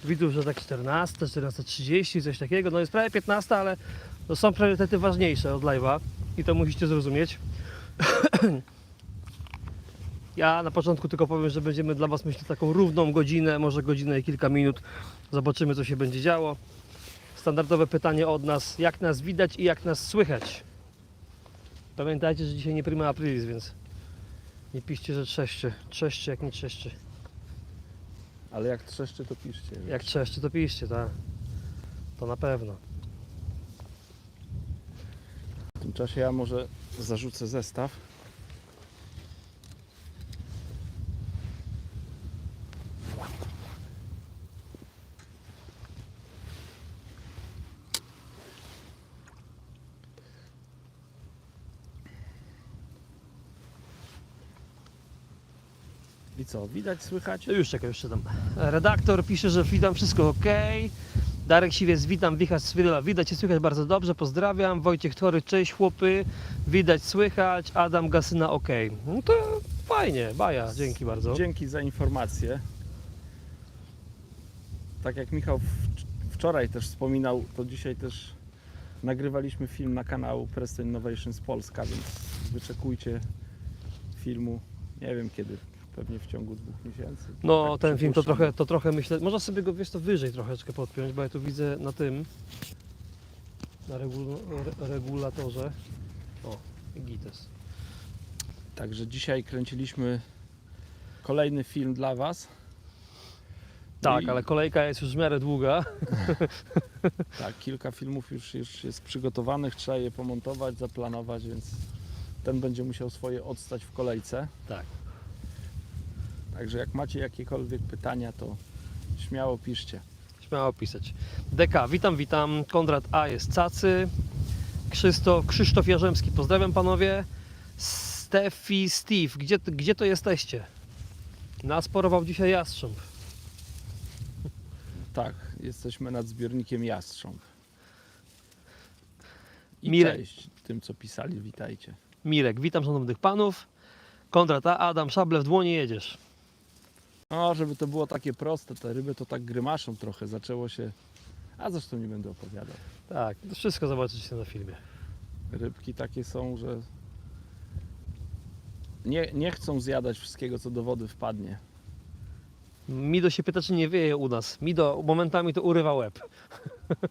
widzów, że tak 14, 14:30, coś takiego. No jest prawie 15, ale to są priorytety ważniejsze od live'a i to musicie zrozumieć. Ja na początku tylko powiem, że będziemy dla Was, myślę, taką równą godzinę, może godzinę i kilka minut. Zobaczymy, co się będzie działo. Standardowe pytanie od nas, jak nas widać i jak nas słychać. Pamiętajcie, że dzisiaj nie prima aprilis, więc nie piszcie, że trzeszczy. Trzeszczy jak nie trzeszczy. Ale jak trzeszczy, to piszcie. Jak trzeszczy, to piszcie, tak. To na pewno. W tym czasie ja może zarzucę zestaw. I co, widać, słychać? Już czekaj, już czytam. Redaktor pisze, że witam, wszystko ok. Darek Siwiec, witam, Wichacz Swirla, widać i słychać bardzo dobrze, pozdrawiam. Wojciech Tory, cześć chłopy, widać, słychać. Adam Gasyna, ok. No to fajnie, baja, dzięki bardzo. Dzięki za informację. Tak jak Michał wczoraj też wspominał, to dzisiaj też nagrywaliśmy film na kanał Preston Innovations Polska, więc wyczekujcie filmu, nie wiem kiedy, pewnie w ciągu 2 miesięcy. No Tak ten film przypuszczam. to trochę myślę, można sobie go, wiesz, to wyżej troszeczkę podpiąć, bo ja tu widzę na tym, na regulatorze. O, gites. Także dzisiaj kręciliśmy kolejny film dla Was. Tak, I- ale kolejka jest już w miarę długa. Tak, kilka filmów już jest przygotowanych, trzeba je pomontować, zaplanować, więc ten będzie musiał swoje odstać w kolejce. Tak. Także jak macie jakiekolwiek pytania, to śmiało piszcie. Śmiało pisać. DK, witam. Konrad A jest cacy. Krzysztof Jarzemski, pozdrawiam panowie. Steffi Steve, gdzie to jesteście? Nas porował dzisiaj jastrząb. Tak, jesteśmy nad zbiornikiem Jastrząb. I Mirek. cześć tym, co pisali, witajcie. Mirek, witam szanownych panów. Konrad A, Adam, szable w dłonie, jedziesz. No, żeby to było takie proste, te ryby to tak grymaszą trochę, zaczęło się, a zresztą nie będę opowiadał. Tak, to wszystko zobaczycie na filmie. Rybki takie są, że nie chcą zjadać wszystkiego, co do wody wpadnie. Mido się pyta, czy nie wieje u nas. Mido momentami to urywa łeb.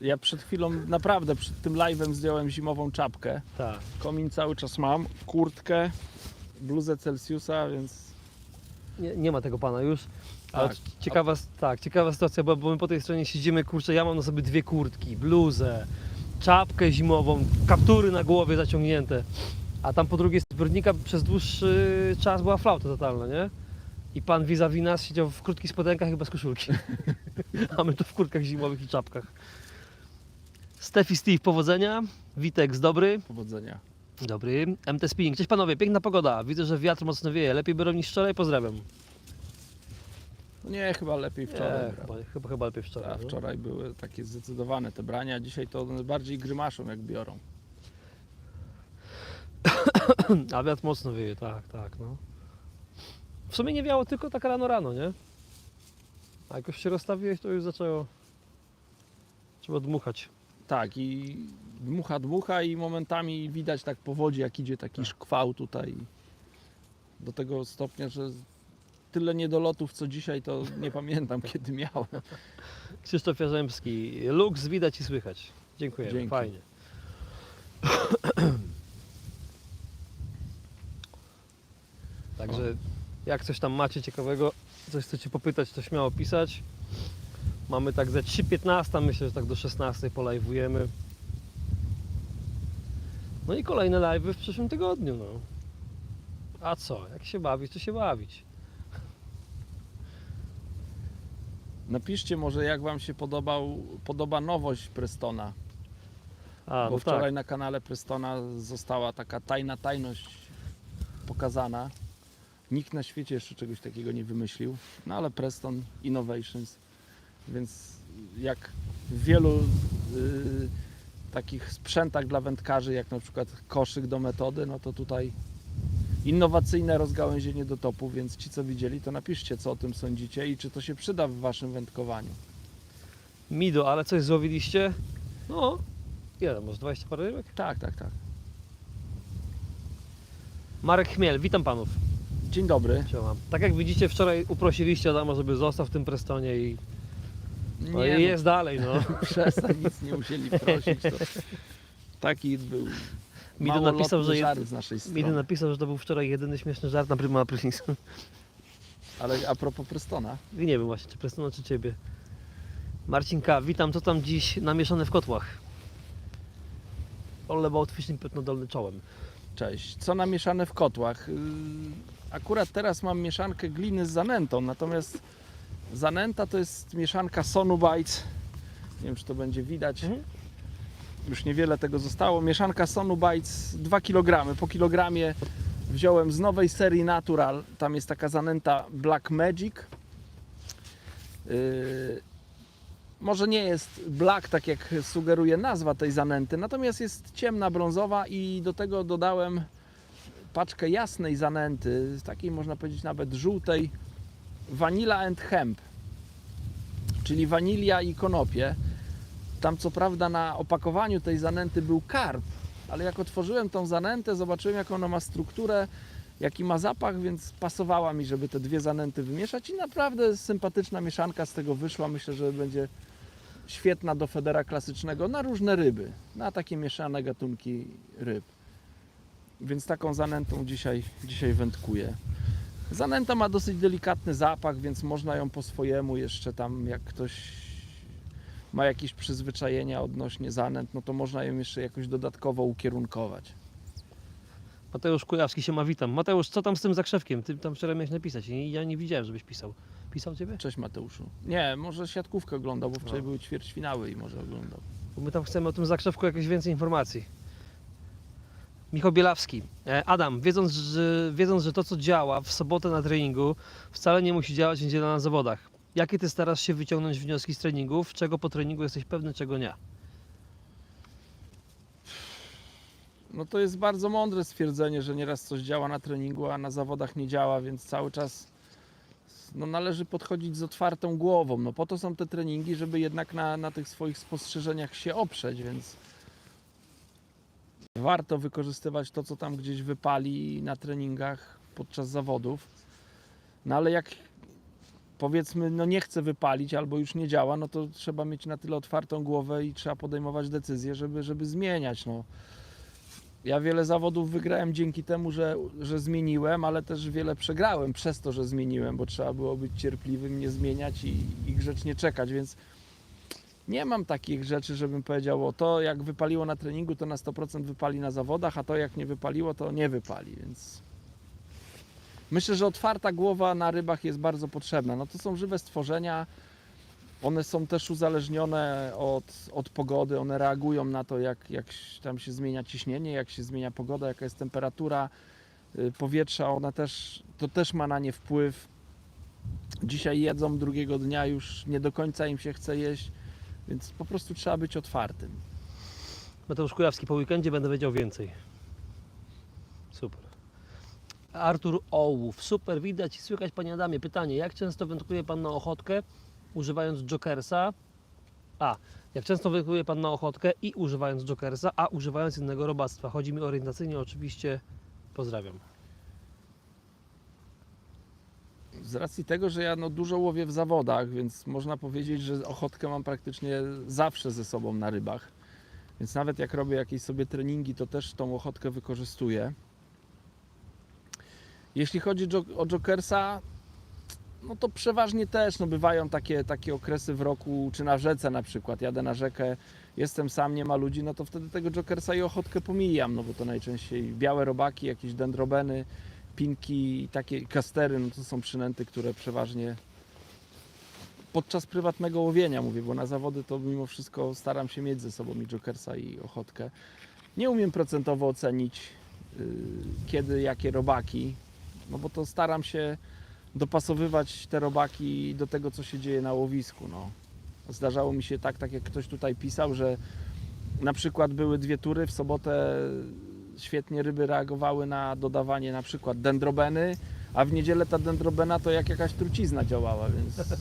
Ja przed chwilą, naprawdę przed tym live'em zdjąłem zimową czapkę. Tak. Komin cały czas mam, kurtkę, bluzę Celsjusa, więc Nie ma tego pana już. Ale Tak. ciekawa sytuacja, bo my po tej stronie siedzimy, kurczę, ja mam na sobie 2 kurtki, bluzę, czapkę zimową, kaptury na głowie zaciągnięte, a tam po drugiej zbiornika przez dłuższy czas była flauta totalna, nie? I pan vis-a-vis nas siedział w krótkich spodenkach i bez koszulki. A my tu w kurtkach zimowych i czapkach. Steffi Steve, powodzenia. Witek, dobry. powodzenia. Dobry. MT Spinning. Cześć panowie, piękna pogoda. Widzę, że wiatr mocno wieje. Lepiej biorą niż wczoraj. Pozdrawiam. No nie, chyba lepiej wczoraj. Chyba lepiej wczoraj. A no. wczoraj były takie zdecydowane te brania, dzisiaj to one bardziej grymaszą jak biorą. A wiatr mocno wieje, tak, no. W sumie nie wiało tylko tak rano, nie? A jak już się rozstawiłeś, to już zaczęło... Trzeba dmuchać. Tak i dmucha i momentami widać tak po wodzie, jak idzie taki szkwał tutaj. Do tego stopnia, że tyle niedolotów co dzisiaj, to nie pamiętam kiedy miałem. Krzysztof Jarzemski. Lux, widać i słychać. Dziękujemy, Dzięki. fajnie. Także jak coś tam macie ciekawego, coś chcecie popytać, to śmiało pisać. Mamy tak ze 3:15, myślę, że tak do 16 polajwujemy. No i kolejne live'y w przyszłym tygodniu, no. A co? Jak się bawić, to się bawić. Napiszcie może jak Wam się podoba nowość Prestona. A, Bo no wczoraj tak. na kanale Prestona została taka tajność pokazana. Nikt na świecie jeszcze czegoś takiego nie wymyślił. No ale Preston Innovations. Więc jak w wielu takich sprzętach dla wędkarzy, jak na przykład koszyk do metody, no to tutaj innowacyjne rozgałęzienie do topu, więc ci co widzieli, to napiszcie co o tym sądzicie i czy to się przyda w Waszym wędkowaniu. Mido, ale coś złowiliście? No, ile, może 20 parę rybek? Tak. Marek Chmiel, witam panów. Dzień dobry. Siema. Tak jak widzicie, wczoraj uprosiliście Adama, żeby został w tym Prestonie i no, i jest dalej, no. Przestań, nic nie musieli prosić. To taki był Mido napisał, że żart z naszej strony. Mido napisał, że to był wczoraj jedyny śmieszny żart na Prima Prysznic. Ale a propos Prestona, Nie wiem właśnie, czy Prestona, czy ciebie. Marcin K., witam, co tam dziś namieszane w kotłach? All about fishing pod dolnym czołem. cześć. Co namieszane w kotłach? Akurat teraz mam mieszankę gliny z zanętą, natomiast zanęta to jest mieszanka Sonubites. Nie wiem, czy to będzie widać. Już niewiele tego zostało. Mieszanka Sonubites 2 kg. Po kilogramie wziąłem z nowej serii Natural. Tam jest taka zanęta Black Magic. Może nie jest black, tak jak sugeruje nazwa tej zanęty, natomiast jest ciemna, brązowa i do tego dodałem paczkę jasnej zanęty, takiej można powiedzieć nawet żółtej, Vanilla and Hemp, czyli wanilia i konopie. Tam co prawda na opakowaniu tej zanęty był karp, ale jak otworzyłem tą zanętę, zobaczyłem jaką ona ma strukturę, jaki ma zapach, więc pasowała mi, żeby te dwie zanęty wymieszać i naprawdę sympatyczna mieszanka z tego wyszła. Myślę, że będzie świetna do federa klasycznego na różne ryby, na takie mieszane gatunki ryb. Więc taką zanętą dzisiaj wędkuję. Zanęta ma dosyć delikatny zapach, więc można ją po swojemu jeszcze tam, jak ktoś ma jakieś przyzwyczajenia odnośnie zanęt, no to można ją jeszcze jakoś dodatkowo ukierunkować. Mateusz Kujawski się ma, witam. Mateusz, co tam z tym zakrzewkiem? Ty tam wczoraj miałeś napisać i ja nie widziałem, żebyś pisał. Pisał ciebie? Cześć Mateuszu. Nie, może siatkówkę oglądał, bo wczoraj były ćwierćfinały i może oglądał. Bo my tam chcemy o tym zakrzewku jakieś więcej informacji. Michał Bielawski. Adam, wiedząc, że to co działa w sobotę na treningu wcale nie musi działać w niedzielę na zawodach. Jakie ty starasz się wyciągnąć wnioski z treningów? Czego po treningu jesteś pewny, czego nie? No to jest bardzo mądre stwierdzenie, że nieraz coś działa na treningu, a na zawodach nie działa, więc cały czas należy podchodzić z otwartą głową. No po to są te treningi, żeby jednak na tych swoich spostrzeżeniach się oprzeć, więc warto wykorzystywać to, co tam gdzieś wypali na treningach podczas zawodów. No ale jak powiedzmy, nie chce wypalić albo już nie działa, no to trzeba mieć na tyle otwartą głowę i trzeba podejmować decyzje, żeby zmieniać. No. Ja wiele zawodów wygrałem dzięki temu, że zmieniłem, ale też wiele przegrałem przez to, że zmieniłem, bo trzeba było być cierpliwym, nie zmieniać i grzecznie czekać, więc nie mam takich rzeczy, żebym powiedział, o to jak wypaliło na treningu, to na 100% wypali na zawodach, a to jak nie wypaliło, to nie wypali, więc myślę, że otwarta głowa na rybach jest bardzo potrzebna. No to są żywe stworzenia, one są też uzależnione od pogody, one reagują na to, jak tam się zmienia ciśnienie, jak się zmienia pogoda, jaka jest temperatura powietrza, to też ma na nie wpływ. Dzisiaj jedzą, drugiego dnia już nie do końca im się chce jeść, więc po prostu trzeba być otwartym. Mateusz Kujawski, po weekendzie będę wiedział więcej. Super. Artur Ołów, super, widać i słychać panie Adamie. Pytanie, jak często wędkuje pan na ochotkę używając Jokersa? Jak często wędkuje pan na ochotkę i używając Jokersa, a używając innego robactwa? Chodzi mi orientacyjnie oczywiście. Pozdrawiam. Z racji tego, że ja dużo łowię w zawodach, więc można powiedzieć, że ochotkę mam praktycznie zawsze ze sobą na rybach. Więc nawet jak robię jakieś sobie treningi, to też tą ochotkę wykorzystuję. Jeśli chodzi o Jokersa, no to przeważnie też bywają takie okresy w roku, czy na rzece na przykład, jadę na rzekę, jestem sam, nie ma ludzi, no to wtedy tego Jokersa i ochotkę pomijam, no bo to najczęściej białe robaki, jakieś dendrobeny, pinki, takie kastery, no to są przynęty, które przeważnie podczas prywatnego łowienia mówię, bo na zawody to mimo wszystko staram się mieć ze sobą i Jokersa i ochotkę. Nie umiem procentowo ocenić kiedy, jakie robaki, no bo to staram się dopasowywać te robaki do tego, co się dzieje na łowisku. No. Zdarzało mi się tak jak ktoś tutaj pisał, że na przykład były 2 tury, w sobotę świetnie ryby reagowały na dodawanie na przykład dendrobeny, a w niedzielę ta dendrobena to jak jakaś trucizna działała, więc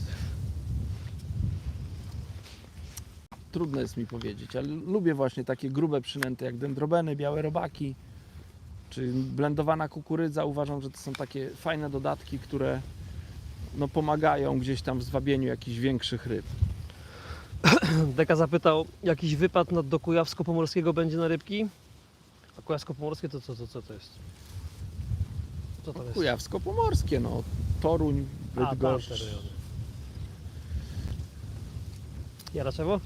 trudno jest mi powiedzieć, ale lubię właśnie takie grube przynęty jak dendrobeny, białe robaki, czy blendowana kukurydza. Uważam, że to są takie fajne dodatki, które no, pomagają gdzieś tam w zwabieniu jakichś większych ryb. Deka zapytał, jakiś wypad do Kujawsko-Pomorskiego będzie na rybki? A Kujawsko-Pomorskie to co to jest? Co to jest? Kujawsko-Pomorskie, no, Toruń, A, tamte Bydgoszcz. rejony. Jaraczewo?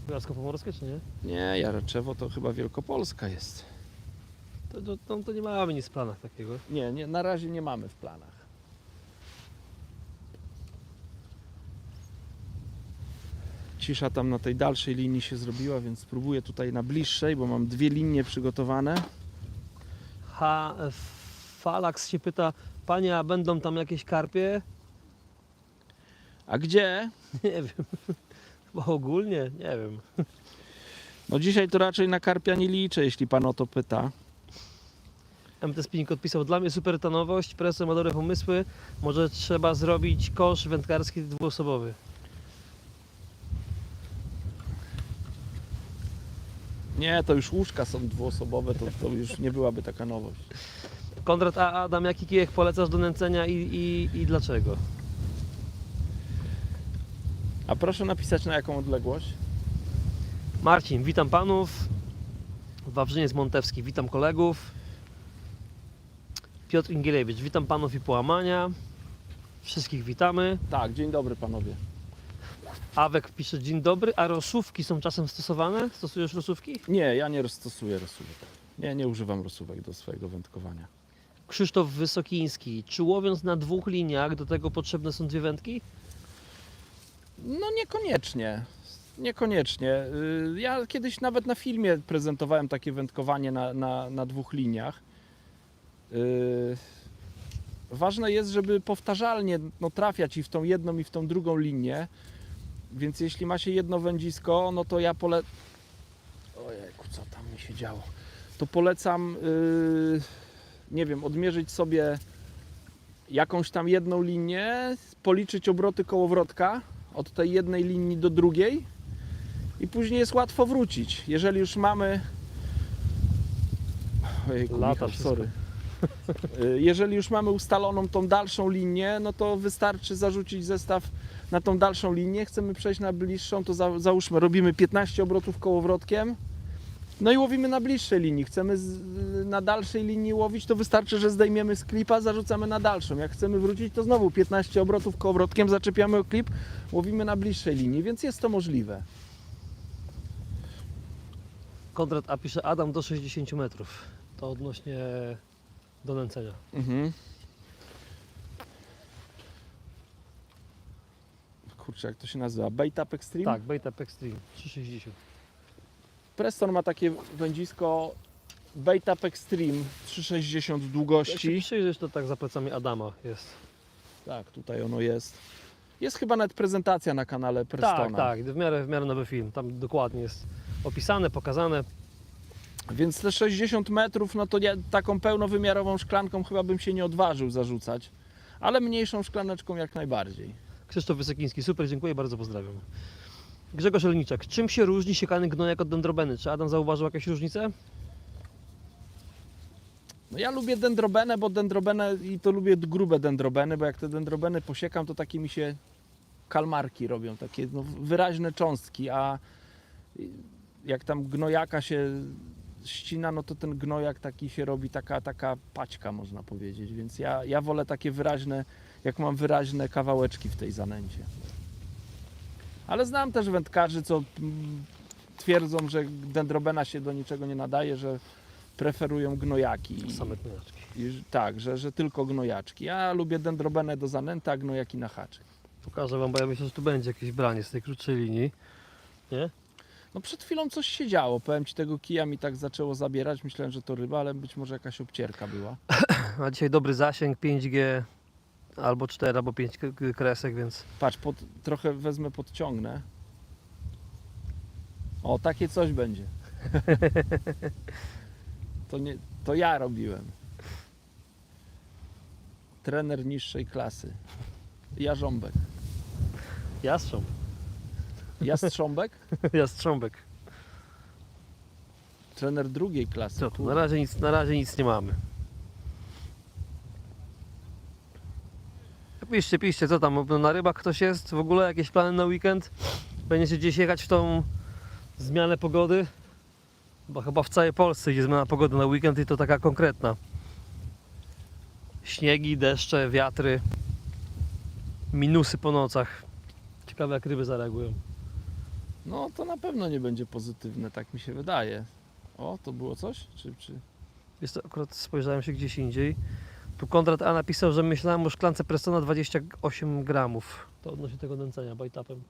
Kujawsko-Pomorskie czy nie? Nie, Jaraczewo to chyba Wielkopolska jest. To nie mamy nic w planach takiego. Nie, na razie nie mamy w planach. Cisza tam na tej dalszej linii się zrobiła, więc spróbuję tutaj na bliższej, bo mam 2 linie przygotowane. Falax się pyta, panie, a będą tam jakieś karpie? A gdzie? Nie wiem. Chyba ogólnie, nie wiem. No dzisiaj to raczej na karpia nie liczę, jeśli pan o to pyta. MT Spinning odpisał, dla mnie super ta nowość, Presto ma dobre pomysły, może trzeba zrobić kosz wędkarski dwuosobowy. Nie, to już łóżka są dwuosobowe, to już nie byłaby taka nowość. Konrad, a Adam, jaki kijek polecasz do nęcenia i dlaczego? A proszę napisać na jaką odległość? Marcin, witam panów. Wawrzyniec Montewski, witam kolegów. Piotr Ingielewicz, witam panów i połamania. Wszystkich witamy. Tak, dzień dobry panowie. Awek pisze, dzień dobry, a rosówki są czasem stosowane? Stosujesz rosówki? Nie, ja nie stosuję rosówek. Nie używam rosówek do swojego wędkowania. Krzysztof Wysokiński, czy łowiąc na 2 liniach do tego potrzebne są 2 wędki? No niekoniecznie. Niekoniecznie. Ja kiedyś nawet na filmie prezentowałem takie wędkowanie na 2 liniach. Ważne jest, żeby powtarzalnie trafiać i w tą jedną i w tą drugą linię. Więc jeśli ma się jedno wędzisko, no to ja Ojejku, co tam mi się działo? To polecam, nie wiem, odmierzyć sobie jakąś tam jedną linię, policzyć obroty kołowrotka od tej jednej linii do drugiej i później jest łatwo wrócić. Jeżeli już mamy... Ojejku, Lata Michał, sorry. Jeżeli już mamy ustaloną tą dalszą linię, no to wystarczy zarzucić zestaw na tą dalszą linię. Chcemy przejść na bliższą, to załóżmy, robimy 15 obrotów kołowrotkiem, no i łowimy na bliższej linii. Chcemy na dalszej linii łowić, to wystarczy, że zdejmiemy z klipa, zarzucamy na dalszą. Jak chcemy wrócić, to znowu 15 obrotów kołowrotkiem, zaczepiamy o klip, łowimy na bliższej linii, więc jest to możliwe. Konrad A pisze, Adam do 60 metrów. To odnośnie do nęcenia. Mhm. Kurczę, jak to się nazywa? Bait Up Extreme? Tak, Bait Up Extreme 360. Preston ma takie wędzisko Bait Up Extreme 360 Jak się długości. przyjrzysz, to tak za plecami Adama jest. Tak, tutaj ono jest. Jest chyba nawet prezentacja na kanale Prestona. Tak, w miarę nowy film. Tam dokładnie jest opisane, pokazane. Więc te 60 metrów, no to ja taką pełnowymiarową szklanką chyba bym się nie odważył zarzucać. Ale mniejszą szklaneczką jak najbardziej. Krzysztof Wysokiński, super, dziękuję, bardzo pozdrawiam. Grzegorz Elniczek, czym się różni siekany gnojak od dendrobeny? Czy Adam zauważył jakieś różnice? No ja lubię dendrobenę, bo dendrobenę i to lubię grube dendrobeny, bo jak te dendrobeny posiekam, to takie mi się kalmarki robią, takie wyraźne cząstki, a jak tam gnojaka się ścina, no to ten gnojak taki się robi, taka paćka, można powiedzieć, więc ja wolę takie wyraźne, jak mam wyraźne kawałeczki w tej zanęcie. Ale znam też wędkarzy, co twierdzą, że dendrobena się do niczego nie nadaje, że preferują gnojaki. Same gnojaczki. Tak, że tylko gnojaczki. Ja lubię dendrobenę do zanęty, a gnojaki na haczyk. Pokażę wam, bo ja myślę, że tu będzie jakieś branie z tej krótszej linii. Nie? No przed chwilą coś się działo. Powiem ci, tego kija mi tak zaczęło zabierać. Myślałem, że to ryba, ale być może jakaś obcierka była. A dzisiaj dobry zasięg, 5G, albo 4, albo 5 kresek, więc... Patrz, trochę wezmę, podciągnę. O, takie coś będzie. To ja robiłem. Trener niższej klasy. Jarząbek. Jastrząb. Jastrząbek? Jastrząbek. Trener drugiej klasy. Co tu? Na razie nic nie mamy. Piszcie, co tam? Na rybach ktoś jest? W ogóle jakieś plany na weekend? Będziecie gdzieś jechać w tą zmianę pogody? Bo chyba w całej Polsce idzie zmiana pogody na weekend i to taka konkretna. Śniegi, deszcze, wiatry, minusy po nocach. Ciekawe jak ryby zareagują. No to na pewno nie będzie pozytywne, tak mi się wydaje. O, to było coś? Czy... Jest to, akurat spojrzałem się gdzieś indziej. Tu Konrad A napisał, że myślałem o szklance Prestona 28 gramów. To odnosi tego nęcenia bajtapem.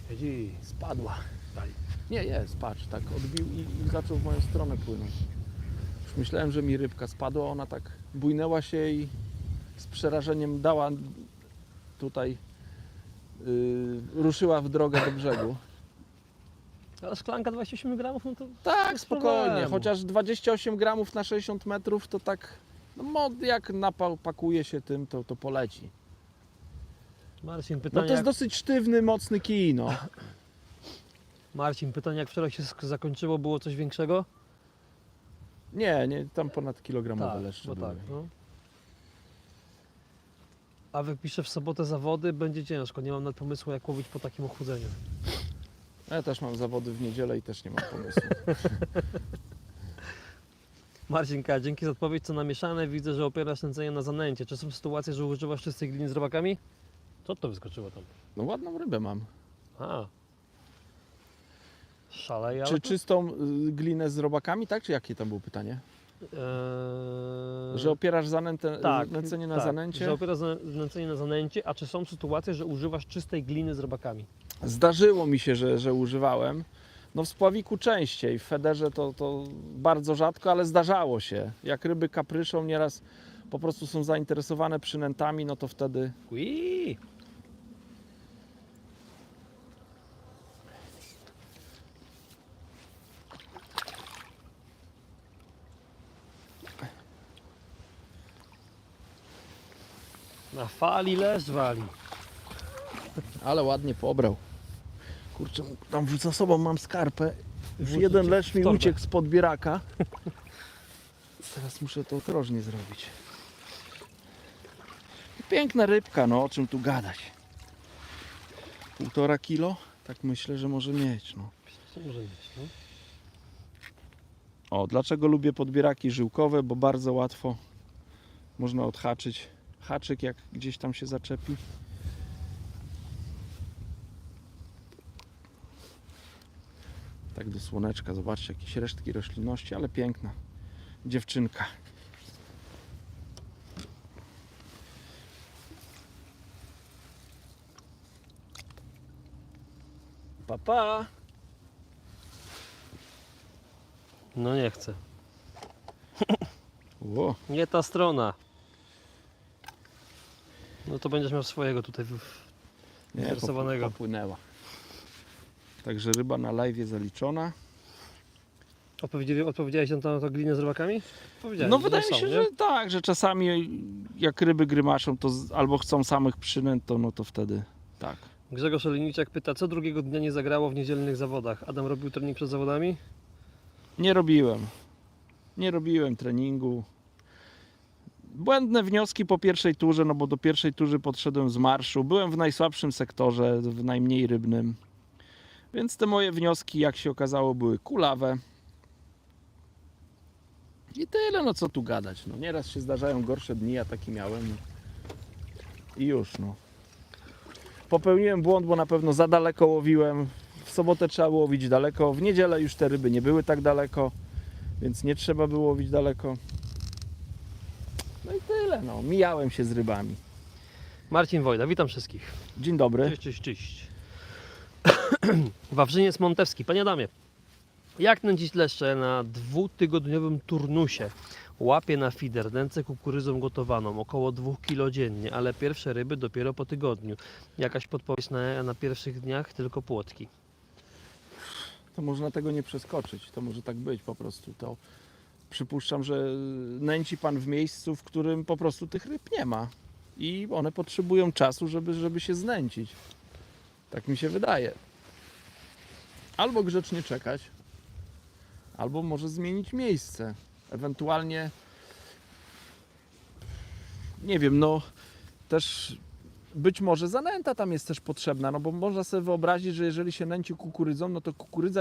Siedzi. Spadła. Daj. Nie, jest, patrz, tak odbił i zaczął w moją stronę płynąć. Już myślałem, że mi rybka spadła, ona tak bujnęła się i z przerażeniem dała tutaj, ruszyła w drogę do brzegu. Ale szklanka 28 gramów, no to Tak, bez spokojnie, problemu. chociaż 28 gramów na 60 metrów to tak, no jak napakuje się tym, to poleci. Marcin, No pytanie, to jest dosyć sztywny, mocny kij, no. Marcin, pytanie jak wczoraj się zakończyło, było coś większego? Nie, tam ponad kilogramowe leszcze bo były. tak, no. A wypiszę w sobotę zawody, będzie ciężko, nie mam nawet pomysłu jak łowić po takim ochłodzeniu. Ja też mam zawody w niedzielę i też nie mam pomysłu. Marcinka, dzięki za odpowiedź, co namieszane. Widzę, że opierasz nęcenie na zanęcie. Czy są sytuacje, że używasz czystej gliny z robakami? Co to wyskoczyło tam? No ładną rybę mam. A. Szaleje, Czy czystą glinę z robakami, tak? Czy jakie tam było pytanie? Że opierasz nęcenie na zanęcie? że opierasz nęcenie na zanęcie, a czy są sytuacje, że używasz czystej gliny z robakami? Zdarzyło mi się, że używałem. No w spławiku częściej, w federze to bardzo rzadko, ale zdarzało się. Jak ryby kapryszą, nieraz po prostu są zainteresowane przynętami, no to wtedy... Ui. Na fali leszcz wali. Ale ładnie pobrał. Kurczę, tam za sobą mam skarpę. Już Wrzucić jeden w leszcz mi torbę. uciekł spod bieraka. Teraz muszę to ostrożnie zrobić. Piękna rybka, no o czym tu gadać. 1,5 kilo? Tak myślę, że może mieć. No. Co może być, no? O, dlaczego lubię podbieraki żyłkowe? Bo bardzo łatwo można odhaczyć haczyk, jak gdzieś tam się zaczepi. Tak do słoneczka, zobaczcie, jakieś resztki roślinności, ale piękna dziewczynka. Papa. No nie chcę. Ło, Nie ta strona. No to będziesz miał swojego tutaj nie, Wyrysowanego. popłynęła. Także ryba na live zaliczona. Odpowiedziałeś na to glinę z robakami? Powiedziałem, No że wydaje są, mi się, nie? że tak, że czasami jak ryby grymaszą, to albo chcą samych przynęt, no to wtedy tak. Grzegorz Olejniczak pyta, co drugiego dnia nie zagrało w niedzielnych zawodach? Adam robił trening przed zawodami? Nie robiłem treningu. Błędne wnioski po pierwszej turze, no bo do pierwszej tury podszedłem z marszu. Byłem w najsłabszym sektorze, w najmniej rybnym. Więc te moje wnioski, jak się okazało, były kulawe. I tyle, no co tu gadać. No, nieraz się zdarzają gorsze dni, ja taki miałem. I już, no. Popełniłem błąd, bo na pewno za daleko łowiłem. W sobotę trzeba było łowić daleko. W niedzielę już te ryby nie były tak daleko, więc nie trzeba było łowić daleko. No i tyle, no. Mijałem się z rybami. Marcin Wojda, witam wszystkich. Dzień dobry. Cześć, cześć, cześć. Wawrzyniec Montewski. Panie Adamie, jak nęcić leszcze na 2-tygodniowym turnusie? Łapię na feeder, nęcę kukurydzą gotowaną, około 2 kg dziennie, ale pierwsze ryby dopiero po tygodniu. Jakaś podpowiedź na pierwszych dniach, tylko płotki. To można tego nie przeskoczyć. To może tak być po prostu. To przypuszczam, że nęci Pan w miejscu, w którym po prostu tych ryb nie ma. I one potrzebują czasu, żeby się znęcić. Tak mi się wydaje. Albo grzecznie czekać, albo może zmienić miejsce. Ewentualnie, nie wiem, no też być może zanęta tam jest też potrzebna, no bo można sobie wyobrazić, że jeżeli się nęci kukurydzą, no to kukurydza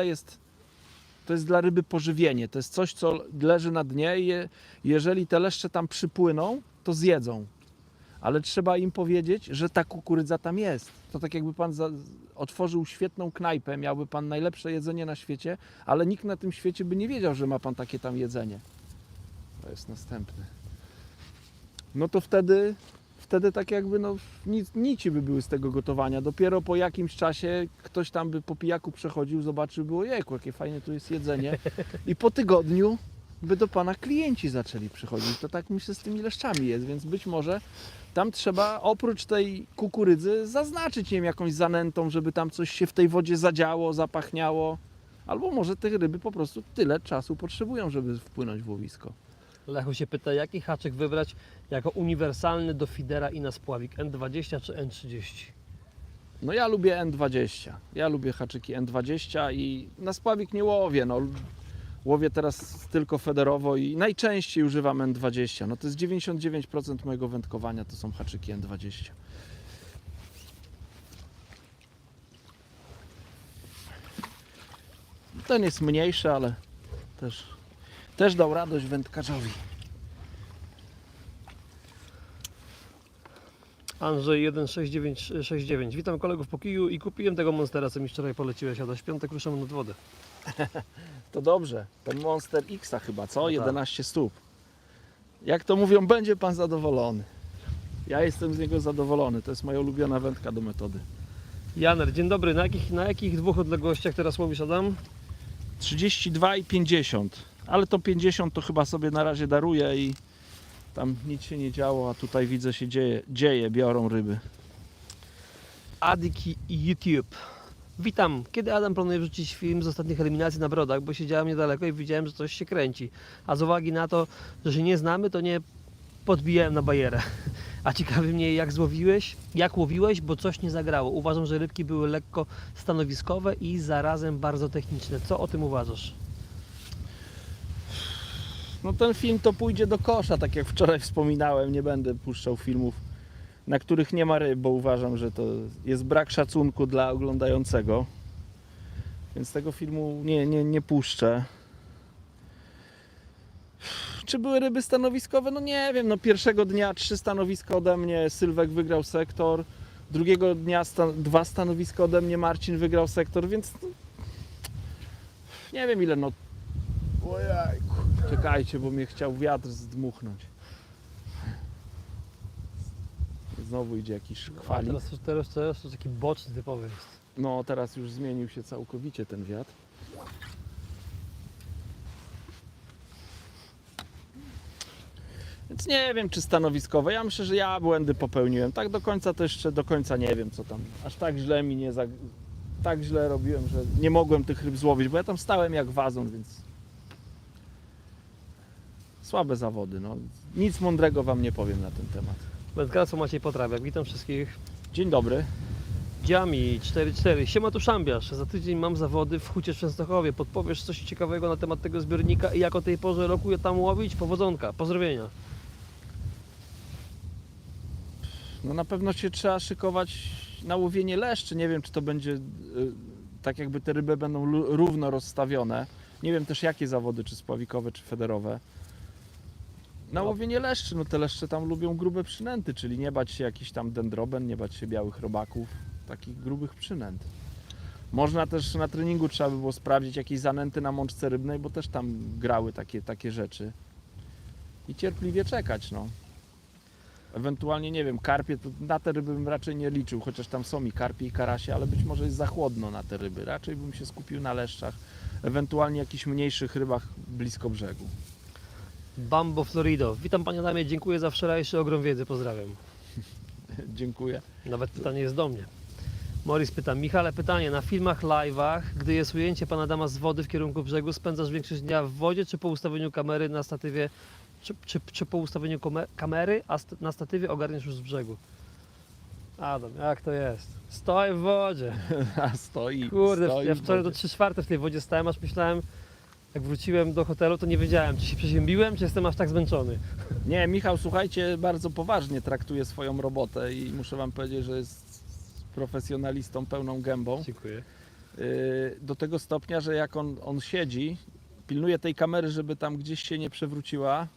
to jest dla ryby pożywienie. To jest coś, co leży na dnie i jeżeli te leszcze tam przypłyną, to zjedzą. Ale trzeba im powiedzieć, że ta kukurydza tam jest. To tak jakby pan otworzył świetną knajpę, miałby pan najlepsze jedzenie na świecie, ale nikt na tym świecie by nie wiedział, że ma pan takie tam jedzenie. To jest następne. No to wtedy tak jakby no nici by były z tego gotowania. Dopiero po jakimś czasie ktoś tam by po pijaku przechodził, zobaczyłby, ojejku, jakie fajne tu jest jedzenie. I po tygodniu by do pana klienci zaczęli przychodzić. To tak myślę z tymi leszczami jest, więc być może tam trzeba oprócz tej kukurydzy zaznaczyć, nie wiem, jakąś zanętą, żeby tam coś się w tej wodzie zadziało, zapachniało. Albo może te ryby po prostu tyle czasu potrzebują, żeby wpłynąć w łowisko. Lechu się pyta, jaki haczyk wybrać jako uniwersalny do fidera i na spławik, N20 czy N30? No ja lubię N20. Ja lubię haczyki N20 i na spławik nie łowię. No, łowię teraz tylko federowo i najczęściej używam N20. No to jest 99% mojego wędkowania to są haczyki N20. Ten jest mniejszy, ale też dał radość wędkarzowi. Andrzej 16969. Witam kolegów po kiju i kupiłem tego monstera, co mi wczoraj poleciłeś, a do świątek ruszam nad wodę. To dobrze. Ten Monster X chyba, co? No tak. 11 stóp. Jak to mówią, będzie pan zadowolony. Ja jestem z niego zadowolony. To jest moja ulubiona wędka do metody. Janer, dzień dobry. Na jakich dwóch odległościach teraz łowisz, Adam? 32 i 50. Ale to 50 to chyba sobie na razie daruję i tam nic się nie działo, a tutaj widzę się dzieje, biorą ryby. Adiki i YouTube. Witam. Kiedy Adam planuje wrzucić film z ostatnich eliminacji na Brodach, bo siedziałem niedaleko i widziałem, że coś się kręci. A z uwagi na to, że się nie znamy, to nie podbijałem na bajerę. A ciekawi mnie, jak łowiłeś, bo coś nie zagrało. Uważam, że rybki były lekko stanowiskowe i zarazem bardzo techniczne. Co o tym uważasz? No ten film to pójdzie do kosza, tak jak wczoraj wspominałem. Nie będę puszczał filmów, na których nie ma ryb, bo uważam, że to jest brak szacunku dla oglądającego. Więc tego filmu nie puszczę. Czy były ryby stanowiskowe? No nie wiem, no pierwszego dnia 3 stanowiska ode mnie, Sylwek wygrał sektor. Drugiego dnia 2 stanowiska ode mnie, Marcin wygrał sektor, więc no, nie wiem ile, no ojejku, czekajcie, bo mnie chciał wiatr zdmuchnąć. Znowu idzie jakiś chwalik. Teraz to taki boczny typowy jest. No teraz już zmienił się całkowicie ten wiatr. Więc nie wiem, czy stanowiskowe. Ja myślę, że ja błędy popełniłem. Tak do końca to jeszcze do końca nie wiem, co tam. Aż tak źle mi nie tak źle robiłem, że nie mogłem tych ryb złowić, bo ja tam stałem jak wazon, więc słabe zawody. No. Nic mądrego wam nie powiem na ten temat. Wędkarstwo Maciej Potrawiak. Witam wszystkich. Dzień dobry. Dziami 44. Siema tu Szambiarz. Za tydzień mam zawody w Hucie w Częstochowie. Podpowiesz coś ciekawego na temat tego zbiornika i jak o tej porze roku je tam łowić? Powodzonka. Pozdrowienia. No na pewno się trzeba szykować na łowienie leszczy. Nie wiem, czy to będzie tak jakby te ryby będą równo rozstawione. Nie wiem też jakie zawody, czy spławikowe, czy federowe. Na łowienie leszczy, no te leszcze tam lubią grube przynęty, czyli nie bać się jakiś tam dendroben, nie bać się białych robaków, takich grubych przynęt. Można też na treningu trzeba by było sprawdzić jakieś zanęty na mączce rybnej, bo też tam grały takie rzeczy. I cierpliwie czekać, no. Ewentualnie, nie wiem, karpie, to na te ryby bym raczej nie liczył, chociaż tam są i karpie i karasie, ale być może jest za chłodno na te ryby. Raczej bym się skupił na leszczach, ewentualnie jakichś mniejszych rybach blisko brzegu. Bambo Florido. Witam Panie Adamie, dziękuję za wczorajszy ogrom wiedzy, pozdrawiam. Dziękuję. Nawet pytanie jest do mnie. Morris pyta, Michale, pytanie, na filmach, live'ach, gdy jest ujęcie Pana Adama z wody w kierunku brzegu, spędzasz większość dnia w wodzie, czy po ustawieniu kamery na statywie, czy po ustawieniu kamery, a na statywie ogarniesz już z brzegu? Adam, jak to jest? Stoi w wodzie. A stoi. Kurde, stoi ja w wczoraj do wodzie. 3/4 w tej wodzie stałem, aż myślałem, jak wróciłem do hotelu, to nie wiedziałem, czy się przeziębiłem, czy jestem aż tak zmęczony. Nie, Michał, słuchajcie, bardzo poważnie traktuje swoją robotę i muszę wam powiedzieć, że jest profesjonalistą pełną gębą. Dziękuję. Do tego stopnia, że jak on siedzi, pilnuje tej kamery, żeby tam gdzieś się nie przewróciła.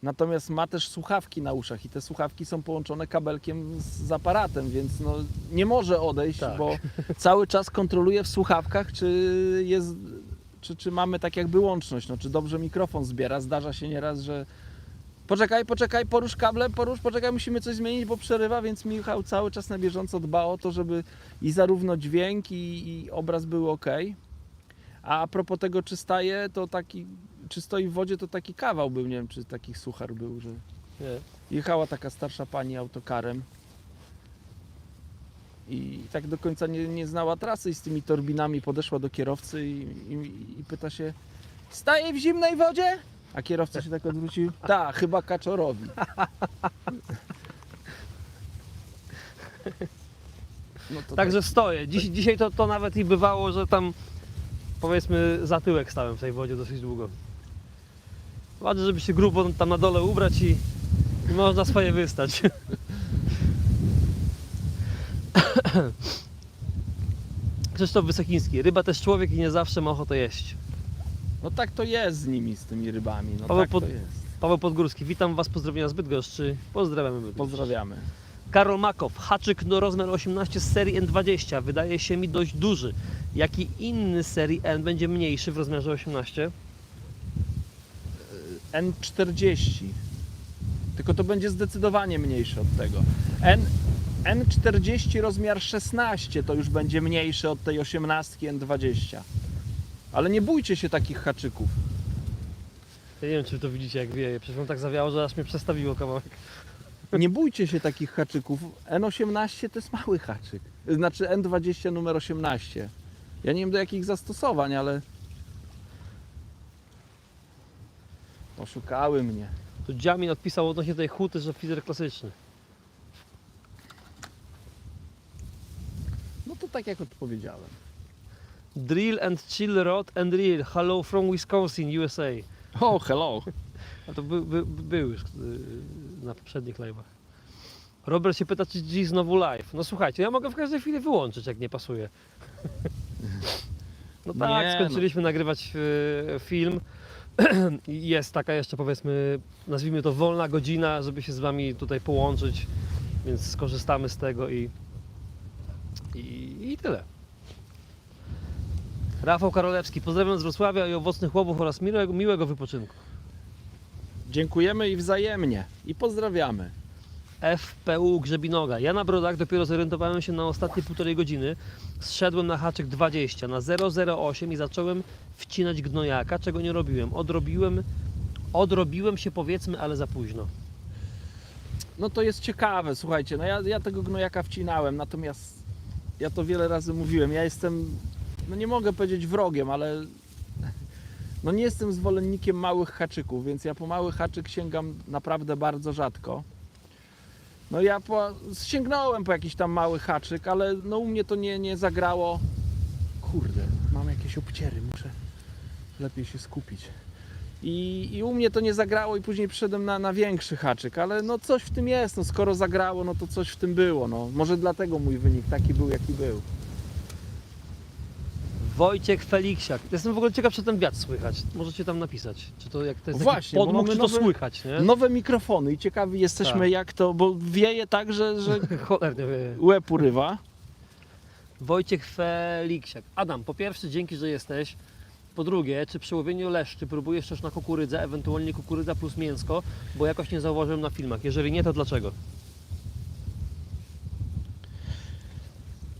Natomiast ma też słuchawki na uszach i te słuchawki są połączone kabelkiem z aparatem, więc no, nie może odejść, Tak. bo cały czas kontroluje w słuchawkach, czy mamy tak jakby łączność, no, czy dobrze mikrofon zbiera. Zdarza się nieraz, że poczekaj, porusz kable, poczekaj, musimy coś zmienić, bo przerywa, więc Michał cały czas na bieżąco dba o to, żeby i zarówno dźwięk i obraz były ok. A propos tego, czy staje, to czy stoi w wodzie, to taki kawał był, nie wiem, czy taki suchar był, że Nie. jechała taka starsza pani autokarem i tak do końca nie znała trasy i z tymi torbinami podeszła do kierowcy i pyta się: staje w zimnej wodzie? A kierowca się tak odwrócił: tak, chyba kaczorowi. No to Także stoję. Dzisiaj to nawet i bywało, że tam powiedzmy za tyłek stałem w tej wodzie dosyć długo. Ważne, żeby się grubo tam na dole ubrać i można swoje wystać. Krzysztof Wysokiński. Ryba też człowiek i nie zawsze ma ochotę jeść. No tak to jest z nimi, z tymi rybami. No Paweł tak to jest. Paweł Podgórski. Witam Was, pozdrowienia z Bydgoszczy. Pozdrawiamy Bydgoszcz. Pozdrawiamy. Karol Makow. Haczyk no rozmiar 18 z serii N20. Wydaje się mi dość duży. Jaki inny z serii N będzie mniejszy w rozmiarze 18? N40. Tylko to będzie zdecydowanie mniejsze od tego. N40 rozmiar 16 to już będzie mniejszy od tej 18 N20. Ale nie bójcie się takich haczyków. Ja nie wiem, czy Wy to widzicie, jak wieje. Przecież wam tak zawiało, że aż mnie przestawiło kawałek. Nie bójcie się takich haczyków. N18 to jest mały haczyk. Znaczy N20 numer 18. Ja nie wiem do jakich zastosowań, ale oszukały mnie. Tu Dziamin odpisał odnośnie tej huty, że fizer klasyczny. No to tak jak odpowiedziałem. Drill and chill rod and reel. Hello from Wisconsin, USA. Oh, hello. A to był już na poprzednich live'ach. Robert się pyta, czy dziś znowu live. No słuchajcie, ja mogę w każdej chwili wyłączyć, jak nie pasuje. No tak, Nie, skończyliśmy nagrywać film. I jest taka jeszcze, powiedzmy, nazwijmy to wolna godzina, żeby się z Wami tutaj połączyć, więc skorzystamy z tego i tyle. Rafał Karolewski, pozdrawiam z Wrocławia i owocnych łowów oraz miłego wypoczynku. Dziękujemy i wzajemnie. I pozdrawiamy. FPU Grzebinoga. Ja na brodach dopiero zorientowałem się na ostatnie 1,5 godziny. Zszedłem na haczyk 20 na 008 i zacząłem wcinać gnojaka, czego nie robiłem. Odrobiłem się, powiedzmy, ale za późno. No to jest ciekawe, słuchajcie, no ja tego gnojaka wcinałem, natomiast ja to wiele razy mówiłem, ja jestem, no nie mogę powiedzieć wrogiem, ale no nie jestem zwolennikiem małych haczyków, więc ja po mały haczyk sięgam naprawdę bardzo rzadko. No ja sięgnąłem po jakiś tam mały haczyk, ale no u mnie to nie zagrało. Kurde, mam jakieś obciery, muszę lepiej się skupić. I u mnie to nie zagrało i później przyszedłem na większy haczyk, ale no coś w tym jest, no skoro zagrało, no to coś w tym było, no. Może dlatego mój wynik taki był, jaki był. Wojciech Feliksiak. Jestem w ogóle ciekaw, czy ten wiatr słychać. Możecie tam napisać. Czy to jak to jest Właśnie, taki bo podmuch, mamy czy to nowe- słychać, nie? Nowe mikrofony i ciekawi jesteśmy Tak. jak to, bo wieje tak, że Cholernie wie. łeb urywa. Wojciech Feliksiak. Adam, po pierwsze dzięki, że jesteś. Po drugie, czy przy łowieniu leszczy próbujesz też na kukurydzę, ewentualnie kukurydza plus mięsko, bo jakoś nie zauważyłem na filmach. Jeżeli nie, to dlaczego?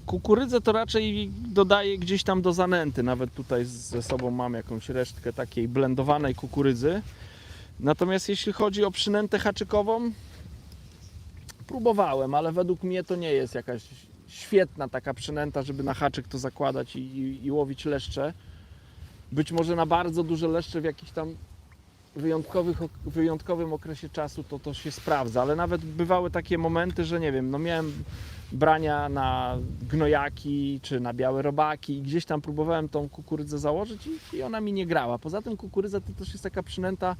Kukurydzę to raczej dodaję gdzieś tam do zanęty. Nawet tutaj ze sobą mam jakąś resztkę takiej blendowanej kukurydzy. Natomiast jeśli chodzi o przynętę haczykową, próbowałem, ale według mnie to nie jest jakaś świetna taka przynęta, żeby na haczyk to zakładać i łowić leszcze. Być może na bardzo duże leszcze w jakichś tam wyjątkowym okresie czasu to się sprawdza, ale nawet bywały takie momenty, że nie wiem, no miałem brania na gnojaki czy na białe robaki i gdzieś tam próbowałem tą kukurydzę założyć i ona mi nie grała. Poza tym kukurydza to też jest taka przynęta,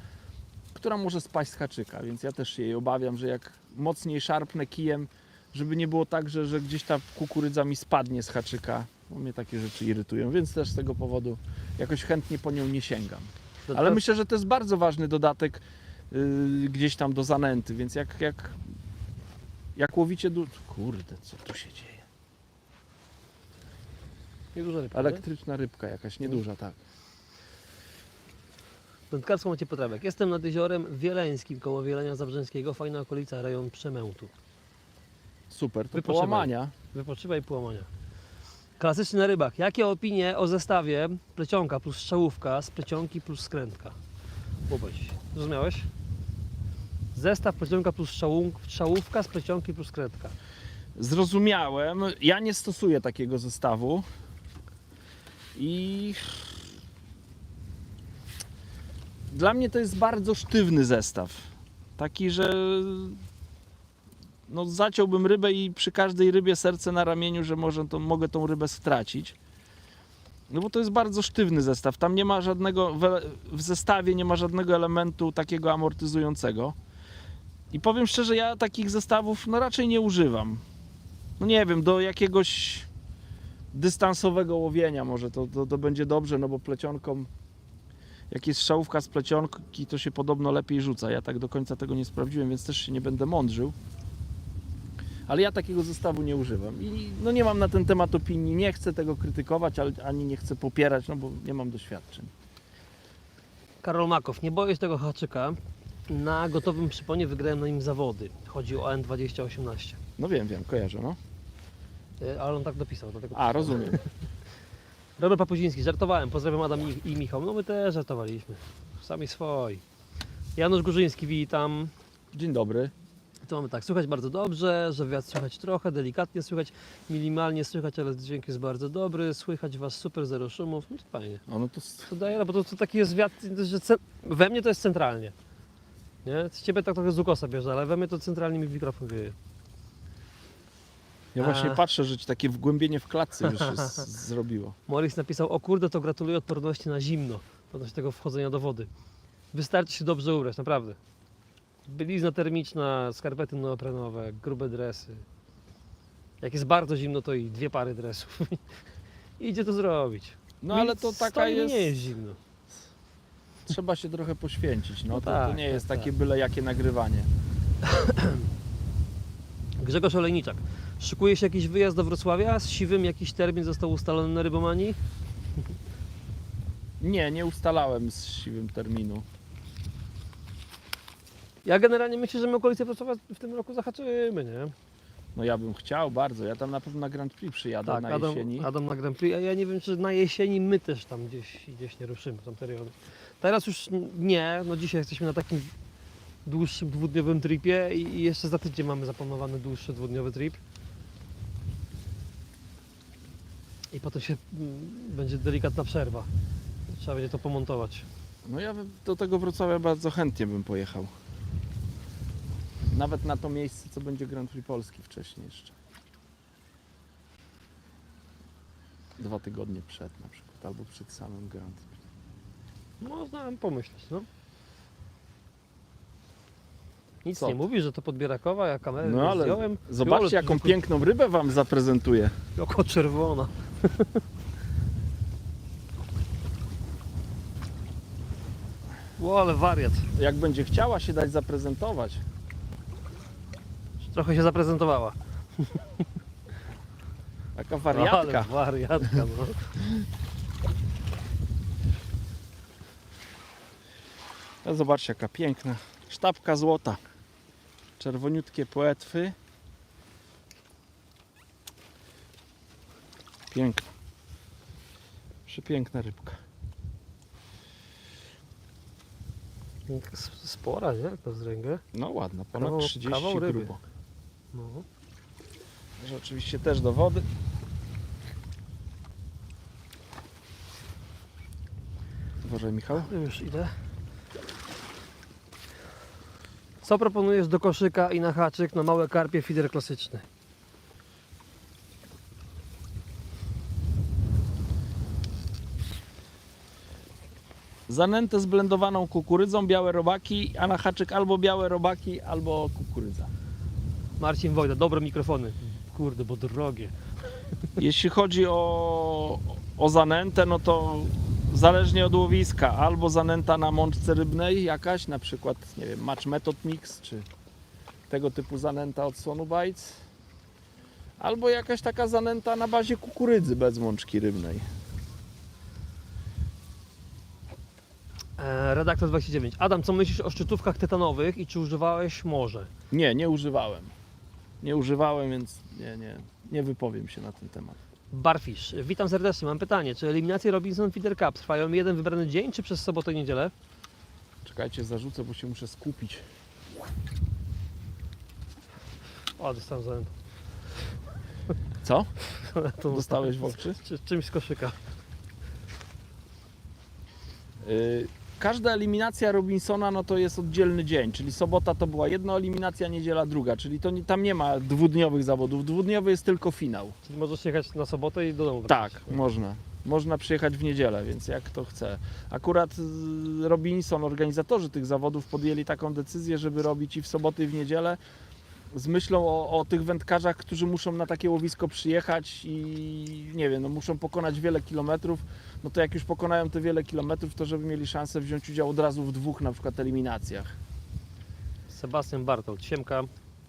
która może spaść z haczyka, więc ja też się jej obawiam, że jak mocniej szarpnę kijem, żeby nie było tak, że gdzieś ta kukurydza mi spadnie z haczyka. Bo mnie takie rzeczy irytują, więc też z tego powodu jakoś chętnie po nią nie sięgam. Ale myślę, że to jest bardzo ważny dodatek gdzieś tam do zanęty, więc jak łowicie Kurde, co tu się dzieje? Nieduża rybka, Elektryczna rybka jakaś, nieduża, tak. Wędkarską macie potrawek. Jestem nad jeziorem Wieleńskim, koło Wielenia Zabrzeńskiego. Fajna okolica, rejon Przemętu. Super, to Wypoczywaj. połamania. Wypoczywaj połamania. Klasyczny rybak. Jakie opinie o zestawie plecionka plus strzałówka z plecionki plus skrętka? Popatrz. Zrozumiałeś? Zestaw plecionka plus strzałówka z plecionki plus skrętka. Zrozumiałem. Ja nie stosuję takiego zestawu i dla mnie to jest bardzo sztywny zestaw. Taki, że no, zaciąłbym rybę i przy każdej rybie serce na ramieniu, że mogę tą rybę stracić. No bo to jest bardzo sztywny zestaw. Tam nie ma żadnego, w zestawie nie ma żadnego elementu takiego amortyzującego. I powiem szczerze, ja takich zestawów no raczej nie używam. No nie wiem, do jakiegoś dystansowego łowienia może to będzie dobrze, no bo plecionką, jak jest strzałówka z plecionki, to się podobno lepiej rzuca. Ja tak do końca tego nie sprawdziłem, więc też się nie będę mądrzył. Ale ja takiego zestawu nie używam i no nie mam na ten temat opinii, nie chcę tego krytykować, ale ani nie chcę popierać, no bo nie mam doświadczeń. Karol Makow. Nie boję się tego haczyka. Na gotowym przyponie wygrałem na nim zawody. Chodzi o N2018. No wiem, kojarzę, no. Ale on tak dopisał. Dlatego Rozumiem. Robert Papuziński. Żartowałem. Pozdrawiam Adam i Michał. No my też żartowaliśmy. Sami swoi. Janusz Górzyński. Witam. Dzień dobry. To mamy tak, słychać bardzo dobrze, że wiatr słychać trochę, delikatnie słychać, minimalnie słychać, ale dźwięk jest bardzo dobry, słychać Was super, zero szumów, no to fajnie. No to To daje, no bo to taki jest wiatr, że we mnie to jest centralnie. Nie? Z Ciebie tak trochę z ukosa bierze, ale we mnie to centralnie mi mikrofon wieje. ja właśnie patrzę, że ci takie wgłębienie w klatce już się zrobiło. Morris napisał, o kurde, to gratuluję odporności na zimno, odnośnie tego wchodzenia do wody. Wystarczy się dobrze ubrać, naprawdę. Bielizna termiczna, skarpety neoprenowe, grube dresy. Jak jest bardzo zimno, to i 2 pary dresów. I idzie to zrobić. No ale to taka jest... Nie jest zimno. Trzeba się trochę poświęcić, no No to tak, nie jest tak, takie tak. byle jakie nagrywanie. Grzegorz Olejniczak. Szykuje się jakiś wyjazd do Wrocławia? Z Siwym jakiś termin został ustalony na Rybomanii? Nie ustalałem z Siwym terminu. Ja generalnie myślę, że my okolice Wrocławia w tym roku zahaczymy, nie? No ja bym chciał bardzo, ja tam na pewno na Grand Prix przyjadę Tak, na jesieni. Adam na Grand Prix, a ja nie wiem, czy na jesieni my też tam gdzieś nie ruszymy, tam rejony. Teraz już nie, no dzisiaj jesteśmy na takim dłuższym 2-dniowym tripie i jeszcze za tydzień mamy zaplanowany dłuższy 2-dniowy trip. I potem się będzie delikatna przerwa. Trzeba będzie to pomontować. No ja do tego Wrocławia bardzo chętnie bym pojechał. Nawet na to miejsce, co będzie Grand Prix Polski wcześniej jeszcze. 2 tygodnie przed na przykład, albo przed samym Grand Prix. Można pomyśleć, no. Nic Co nie ty? mówi, że to podbierakowa, ja kamerę No ale zdjąłem. zobaczcie, jaką piękną rybę wam zaprezentuję. Oko czerwona. O, ale wariat. Jak będzie chciała się dać zaprezentować. Trochę się zaprezentowała. Taka wariatka. Ale wariatka, no. A zobaczcie, jaka piękna sztabka złota. Czerwoniutkie płetwy. Piękna. Przepiękna rybka. Spora, nie? Jak to wzręgę. No ładna, ponad Kawał 30 ryby. grubo. No. Że oczywiście też do wody. Uważaj, Michał. Już idę. Co proponujesz do koszyka i na haczyk na małe karpie feeder klasyczny? Zanętę zblendowaną kukurydzą, białe robaki, a na haczyk albo białe robaki, albo kukurydza. Marcin Wojda, dobre mikrofony. Kurde, bo drogie. Jeśli chodzi o zanętę, no to zależnie od łowiska, albo zanęta na mączce rybnej jakaś, na przykład, nie wiem, Match Method Mix, czy tego typu zanęta od Sonu Bites, albo jakaś taka zanęta na bazie kukurydzy bez mączki rybnej. Redaktor 29. Adam, co myślisz o szczytówkach tytanowych i czy używałeś może? Nie używałem. Nie używałem, więc nie wypowiem się na ten temat. Barfish, witam serdecznie. Mam pytanie, czy eliminacje Robinson Feeder Cup trwają jeden wybrany dzień, czy przez sobotę i niedzielę? Czekajcie, zarzucę, bo się muszę skupić. O, dostałem zanętę. Co? To Dostałeś w oczy? Czymś z koszyka. Każda eliminacja Robinsona no to jest oddzielny dzień, czyli sobota to była jedna eliminacja, niedziela druga, czyli to tam nie ma dwudniowych zawodów, dwudniowy jest tylko finał. Czyli możesz jechać na sobotę i do domu Tak, wrócić. można. Można przyjechać w niedzielę, więc jak kto chce. Akurat Robinson, organizatorzy tych zawodów podjęli taką decyzję, żeby robić i w soboty i w niedzielę z myślą o tych wędkarzach, którzy muszą na takie łowisko przyjechać i nie wiem, no muszą pokonać wiele kilometrów. No to jak już pokonają te wiele kilometrów, to żeby mieli szansę wziąć udział od razu w dwóch na przykład eliminacjach. Sebastian Bartolt, Siemka.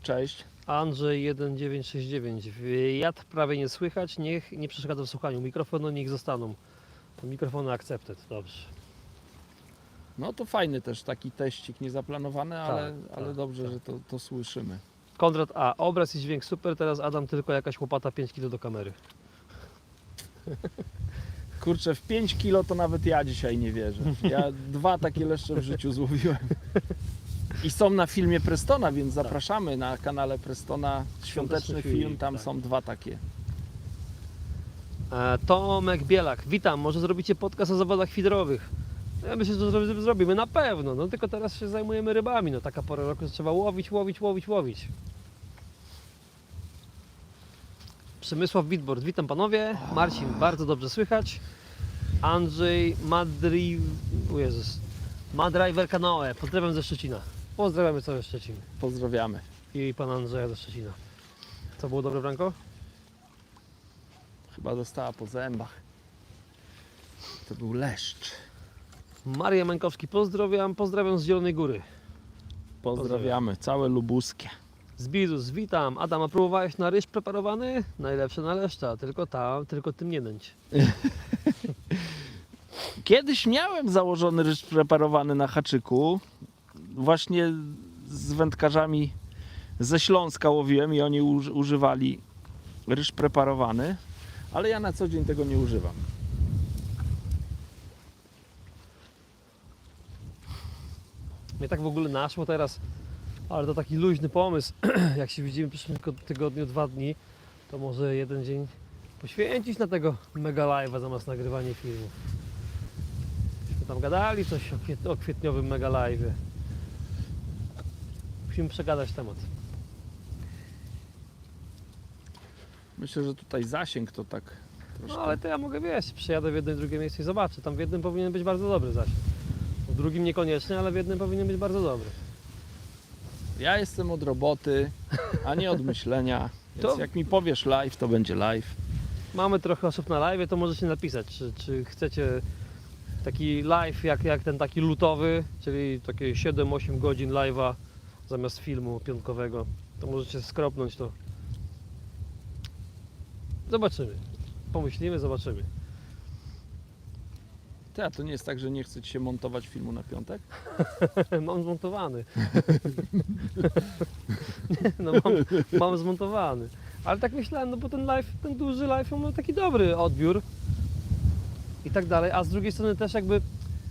Cześć. Andrzej 1969. Jad prawie nie słychać, niech nie przeszkadza w słuchaniu. Mikrofony niech zostaną. Mikrofony accepted, dobrze. No to fajny też taki teścik niezaplanowany, ale tak, dobrze, tak. że to słyszymy. Konrad A. Obraz i dźwięk super, teraz Adam tylko jakaś łopata 5 kg do kamery. Kurczę, w 5 kilo to nawet ja dzisiaj nie wierzę. Ja 2 takie leszcze w życiu złowiłem. I są na filmie Prestona, więc zapraszamy na kanale Prestona. Świąteczny film, tam tak. są 2 takie. Tomek Bielak, witam, może zrobicie podcast o zawodach feederowych? No ja myślę, że zrobimy na pewno, no tylko teraz się zajmujemy rybami, no taka pora roku, że trzeba łowić. Przemysław Witbord, witam panowie, Marcin, bardzo dobrze słychać, Andrzej Madriver Canoe, pozdrawiam ze Szczecina, pozdrawiamy cały Szczecin Pozdrawiamy. i pana Andrzeja ze Szczecina. Co było dobre, Branko? Chyba dostała po zębach. To był leszcz. Maria Mańkowski, pozdrawiam z Zielonej Góry. Pozdrawiamy. Całe lubuskie. Z Bizus, witam. Adam, a próbowałeś na ryż preparowany? Najlepsze na leszcza, tylko tym nie nęć. Kiedyś miałem założony ryż preparowany na haczyku. Właśnie z wędkarzami ze Śląska łowiłem i oni używali ryż preparowany, ale ja na co dzień tego nie używam. Mnie tak w ogóle naszło teraz, ale to taki luźny pomysł. Jak się widzimy w przyszłym tygodniu 2 dni, to może jeden dzień poświęcić na tego mega live'a zamiast nagrywania filmów. Myśmy tam gadali coś o kwietniowym mega live'ie. Musimy przegadać temat. Myślę, że tutaj zasięg to tak troszkę... No ale to ja mogę, wiesz, przyjadę w jedno i drugie miejsce i zobaczę. Tam w jednym powinien być bardzo dobry zasięg. W drugim niekoniecznie, ale w jednym powinien być bardzo dobry. Ja jestem od roboty, a nie od myślenia. Więc To- jak mi powiesz live, to będzie live. Mamy trochę osób na live, to możecie napisać, czy chcecie taki live jak ten taki lutowy, czyli takie 7-8 godzin live'a zamiast filmu piątkowego. To możecie skropnąć to. Zobaczymy. Pomyślimy, zobaczymy. A to nie jest tak, że nie chce ci się montować filmu na piątek? Mam zmontowany. No mam zmontowany. Ale tak myślałem, no bo ten live, ten duży live ma taki dobry odbiór i tak dalej, a z drugiej strony też jakby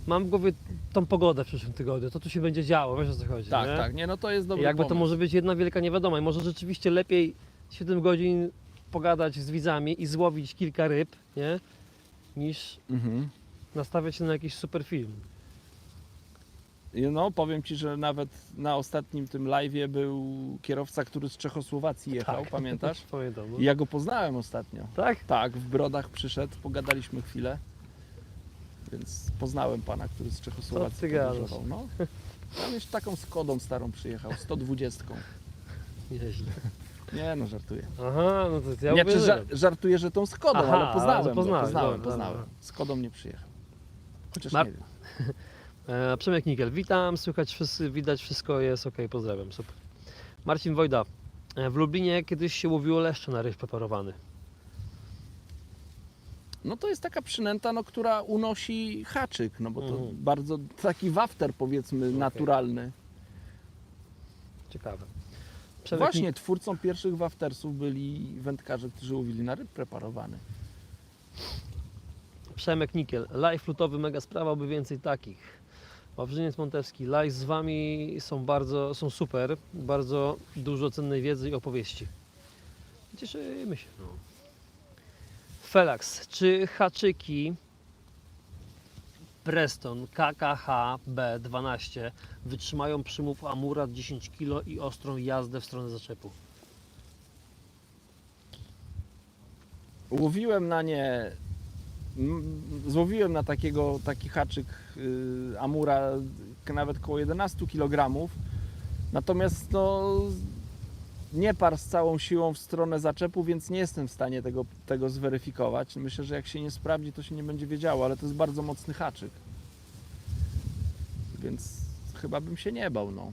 mam w głowie tą pogodę w przyszłym tygodniu, to tu się będzie działo, wiesz o co chodzi, Tak, nie? tak. Nie, no to jest dobry I jakby to pomysł. może być jedna wielka niewiadoma i może rzeczywiście lepiej 7 godzin pogadać z widzami i złowić kilka ryb, nie? Niż Mhm. nastawiać się na jakiś super film. No, powiem Ci, że nawet na ostatnim tym live'ie był kierowca, który z Czechosłowacji jechał, Tak. pamiętasz? Pamiętam. No. I ja go poznałem ostatnio. Tak? Tak, w Brodach przyszedł, pogadaliśmy chwilę, więc poznałem pana, który z Czechosłowacji Co ty gadasz? podróżował. No. Tam jeszcze taką Skodą starą przyjechał, 120. Nieźle. Nie no, żartuję. Aha, no to ja Nie, mówię, czy że... żartuję, że tą Skodą, Aha, ale poznałem ale go, poznałeś, poznałem. dobra. Skodą nie przyjechał. Chociaż Mar- nie wiem. Przemek Nikiel, witam, słychać wszyscy, widać wszystko jest ok, pozdrawiam, super. Marcin Wojda, w Lublinie kiedyś się łowiło leszcze na ryż preparowany. No to jest taka przynęta, no, która unosi haczyk, no bo to bardzo taki wafter, powiedzmy, naturalny. Ciekawe. Przemek Właśnie twórcą pierwszych waftersów byli wędkarze, którzy łowili na ryb preparowany. Przemek Nikiel, live lutowy, mega sprawa, by więcej takich. Wawrzyniec Montewski, live z Wami są super, bardzo dużo cennej wiedzy i opowieści. Cieszymy się. No. Felax, czy haczyki Preston KKH B12 wytrzymają przymów Amurat 10 kg i ostrą jazdę w stronę zaczepu? Łowiłem na nie, złowiłem na taki haczyk Amura nawet około 11 kg, natomiast no, nie parł z całą siłą w stronę zaczepu, więc nie jestem w stanie tego zweryfikować. Myślę, że jak się nie sprawdzi, to się nie będzie wiedziało, ale to jest bardzo mocny haczyk, więc chyba bym się nie bał. No.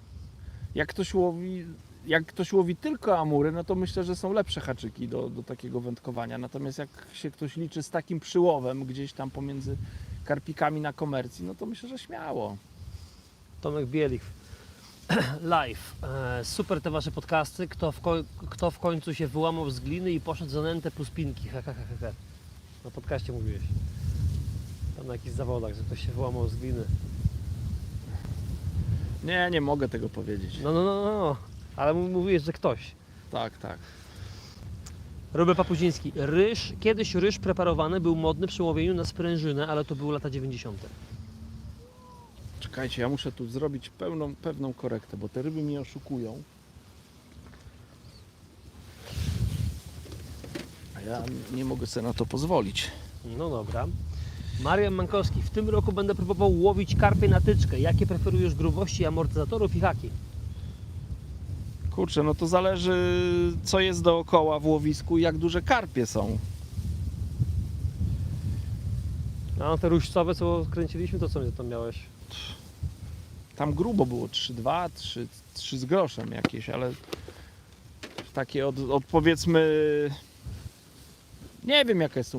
Jak ktoś łowi tylko amury, no to myślę, że są lepsze haczyki do takiego wędkowania. Natomiast jak się ktoś liczy z takim przyłowem gdzieś tam pomiędzy karpikami na komercji, no to myślę, że śmiało. Tomek Bielich, live. Super te Wasze podcasty. Kto w końcu się wyłamał z gliny i poszedł za nętę plus pinki? Na podcaście mówiłeś. Tam na jakichś zawodach, że ktoś się wyłamał z gliny. Nie mogę tego powiedzieć. No. Ale mówiłeś, że ktoś. Tak. Robert Papuziński. Kiedyś ryż preparowany był modny przy łowieniu na sprężynę, ale to były lata 90. Czekajcie, ja muszę tu zrobić pewną korektę, bo te ryby mnie oszukują. A ja nie mogę sobie na to pozwolić. No dobra. Marian Mankowski. W tym roku będę próbował łowić karpie na tyczkę. Jakie preferujesz grubości amortyzatorów i haki? Kurczę, no to zależy, co jest dookoła w łowisku i jak duże karpie są. A te ruszcowe, co kręciliśmy, to co tam miałeś? Tam grubo było 3,2, 3 z groszem jakieś, ale takie od powiedzmy, nie wiem jaka jest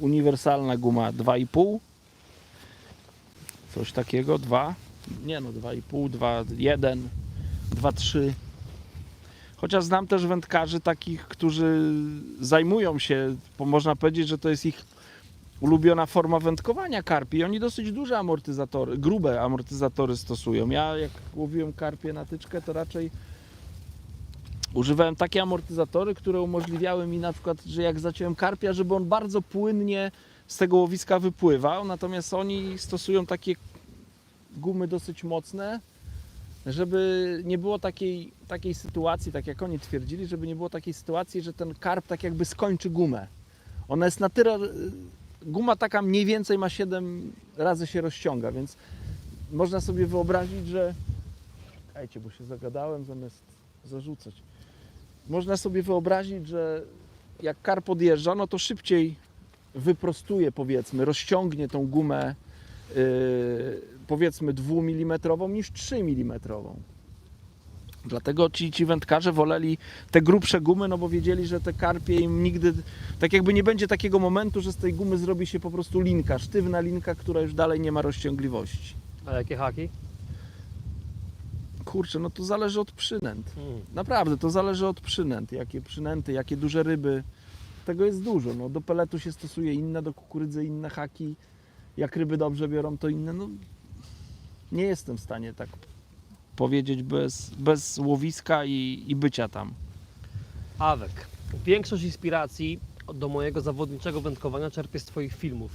uniwersalna guma, 2,5, coś takiego, 2, nie no 2,5, 2,1, 2,3. Chociaż znam też wędkarzy takich, którzy zajmują się, bo można powiedzieć, że to jest ich ulubiona forma wędkowania karpi i oni dosyć duże amortyzatory, grube amortyzatory stosują. Ja jak łowiłem karpie na tyczkę, to raczej używałem takie amortyzatory, które umożliwiały mi na przykład, że jak zaciąłem karpia, żeby on bardzo płynnie z tego łowiska wypływał, natomiast oni stosują takie gumy dosyć mocne, żeby nie było takiej sytuacji, tak jak oni twierdzili, żeby nie było takiej sytuacji, że ten karp tak jakby skończy gumę. Ona jest na tyle, guma taka mniej więcej ma 7 razy się rozciąga, więc można sobie wyobrazić, że... Czekajcie, bo się zagadałem zamiast zarzucać. Można sobie wyobrazić, że jak karp odjeżdża, no to szybciej wyprostuje, powiedzmy, rozciągnie tą gumę powiedzmy 2 mm niż 3 mm. Dlatego ci wędkarze woleli te grubsze gumy, no bo wiedzieli, że te karpie im nigdy, tak jakby nie będzie takiego momentu, że z tej gumy zrobi się po prostu linka, sztywna linka, która już dalej nie ma rozciągliwości. A jakie haki? Kurczę, no to zależy od przynęt. Naprawdę, to zależy od przynęt. Jakie przynęty, jakie duże ryby. Tego jest dużo. No, do peletu się stosuje inne, do kukurydzy inne haki. Jak ryby dobrze biorą, to inne. No, nie jestem w stanie tak powiedzieć bez łowiska i bycia tam. Awek. Większość inspiracji do mojego zawodniczego wędkowania czerpię z Twoich filmów.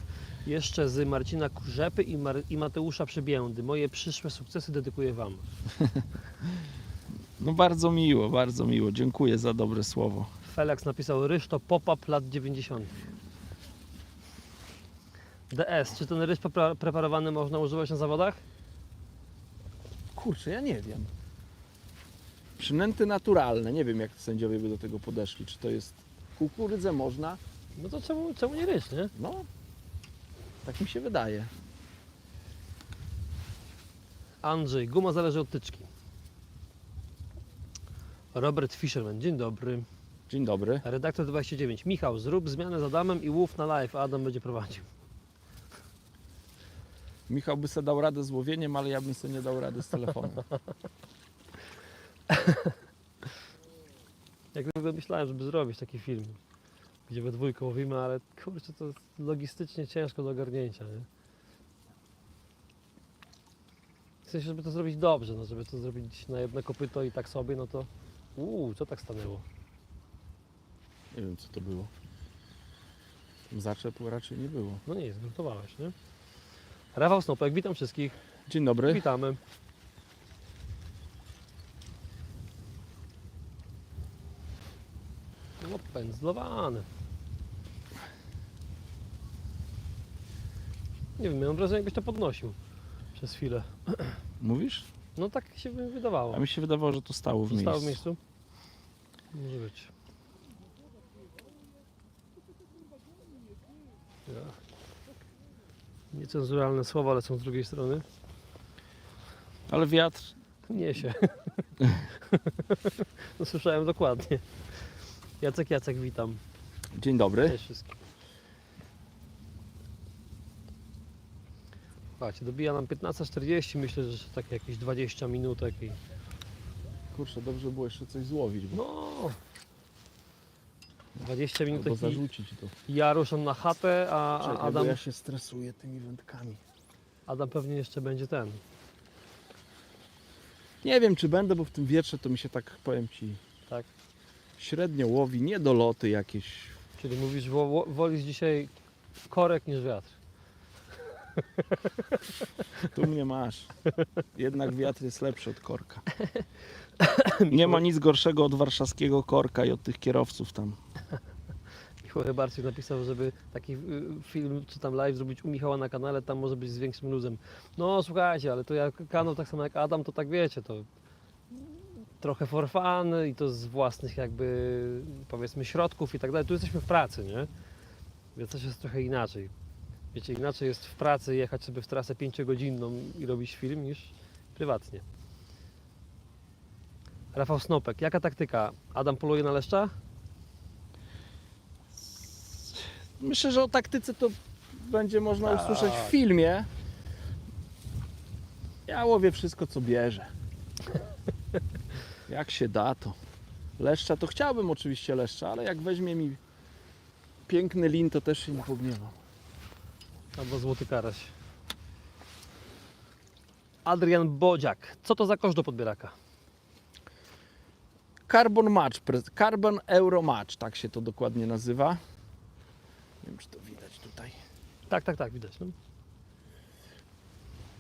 Jeszcze z Marcina Kurzepy i Mateusza Przybiędy. Moje przyszłe sukcesy dedykuję Wam. No bardzo miło, bardzo miło. Dziękuję za dobre słowo. Felix napisał: ryż to pop-up lat 90. DS, czy ten ryż preparowany można używać na zawodach? Kurczę, ja nie wiem. Przynęty naturalne. Nie wiem, jak sędziowie by do tego podeszli. Czy to jest kukurydzę można? No to czemu nie ryż, nie? No, tak mi się wydaje. Andrzej, guma zależy od tyczki. Robert Fisherman, dzień dobry. Dzień dobry. Redaktor 29. Michał, zrób zmianę z Adamem i łów na live, a Adam będzie prowadził. Michał by sobie dał radę z łowieniem, ale ja bym sobie nie dał rady z telefonem. Jak długo myślałem, żeby zrobić taki film, gdzie we dwójkę łowimy, ale kurczę, to jest logistycznie ciężko do ogarnięcia, nie? W sensie, żeby to zrobić dobrze, no, żeby to zrobić na jedno kopyto i tak sobie, no to... co tak stanęło? Nie wiem, co to było. Zaczepu raczej nie było. No nie, zgrutowałeś, nie? Rafał Snopek, witam wszystkich. Dzień dobry. Witamy. No pędzlowany. Nie wiem, miałem wrażenie, jakbyś to podnosił przez chwilę. Mówisz? No tak się mi wydawało. A mi się wydawało, że to stało w miejscu. Zostało w miejscu? Może być. Ja. Niecenzuralne słowa lecą z drugiej strony. Ale wiatr. Niesie. No słyszałem dokładnie. Jacek, witam. Dzień dobry. Cześć wszystkim. Słuchajcie, dobija nam 15:40, myślę, że jeszcze takie jakieś 20 minutek i... Kurczę, dobrze było jeszcze coś złowić, bo No... 20 albo minutek i zarzucić to. ja ruszam na chatę, a Czekaj, Adam, bo ja się stresuję tymi wędkami. Adam pewnie jeszcze będzie ten. Nie wiem, czy będę, bo w tym wietrze to mi się tak, powiem Ci, Tak? średnio łowi, niedoloty jakieś. Czyli mówisz, wolisz dzisiaj korek niż wiatr. Tu mnie masz. Jednak wiatr jest lepszy od korka. Nie ma nic gorszego od warszawskiego korka i od tych kierowców tam. Michał Rybarczyk napisał, żeby taki film czy tam live zrobić u Michała na kanale, tam może być z większym luzem. No słuchajcie, ale to ja kanał tak samo jak Adam, to tak wiecie, to trochę for fun i to z własnych jakby powiedzmy środków i tak dalej. Tu jesteśmy w pracy, nie? Więc coś jest trochę inaczej. Wiecie, inaczej jest w pracy jechać sobie w trasę 5-godzinną i robić film niż prywatnie. Rafał Snopek, jaka taktyka? Adam poluje na leszcza? Myślę, że o taktyce to będzie można Tak. usłyszeć w filmie. Ja łowię wszystko, co bierze. Jak się da, to. Leszcza to chciałbym oczywiście leszcza, ale jak weźmie mi piękny lin, to też się nie pogniewam. Albo złoty karaś. Adrian Bodziak, co to za kosz do podbieraka? Carbon Match, Carbon Euro Match, tak się to dokładnie nazywa. Nie wiem, czy to widać tutaj. Tak, widać. No.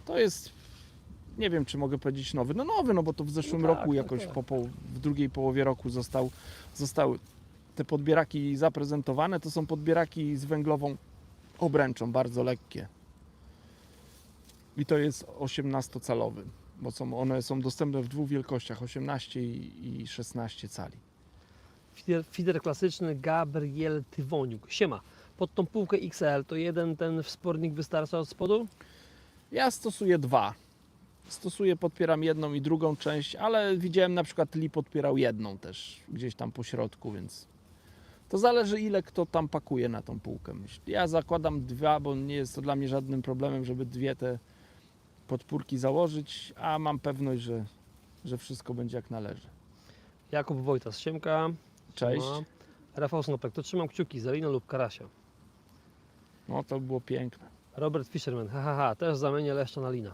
To jest, nie wiem, czy mogę powiedzieć nowy. No nowy, no bo to w zeszłym No tak, roku tak, jakoś tak. w drugiej połowie roku zostały te podbieraki zaprezentowane. To są podbieraki z węglową obręczą, bardzo lekkie. I to jest 18-calowy, bo one są dostępne w dwóch wielkościach, 18 i 16 cali. Fider klasyczny Gabriel Tywoniuk. Siema, pod tą półkę XL to jeden ten wspornik wystarcza od spodu? Ja stosuję dwa. Podpieram jedną i drugą część, ale widziałem na przykład Lee podpierał jedną też gdzieś tam po środku, więc to zależy ile kto tam pakuje na tą półkę. Ja zakładam dwa, bo nie jest to dla mnie żadnym problemem, żeby dwie te podpórki założyć, a mam pewność, że wszystko będzie jak należy. Jakub Wojtas, siemka. Cześć. Siema. Rafał Snopek, to trzymam kciuki za linę lub karasia. No to było piękne. Robert Fisherman, też zamienię leszcza na lina.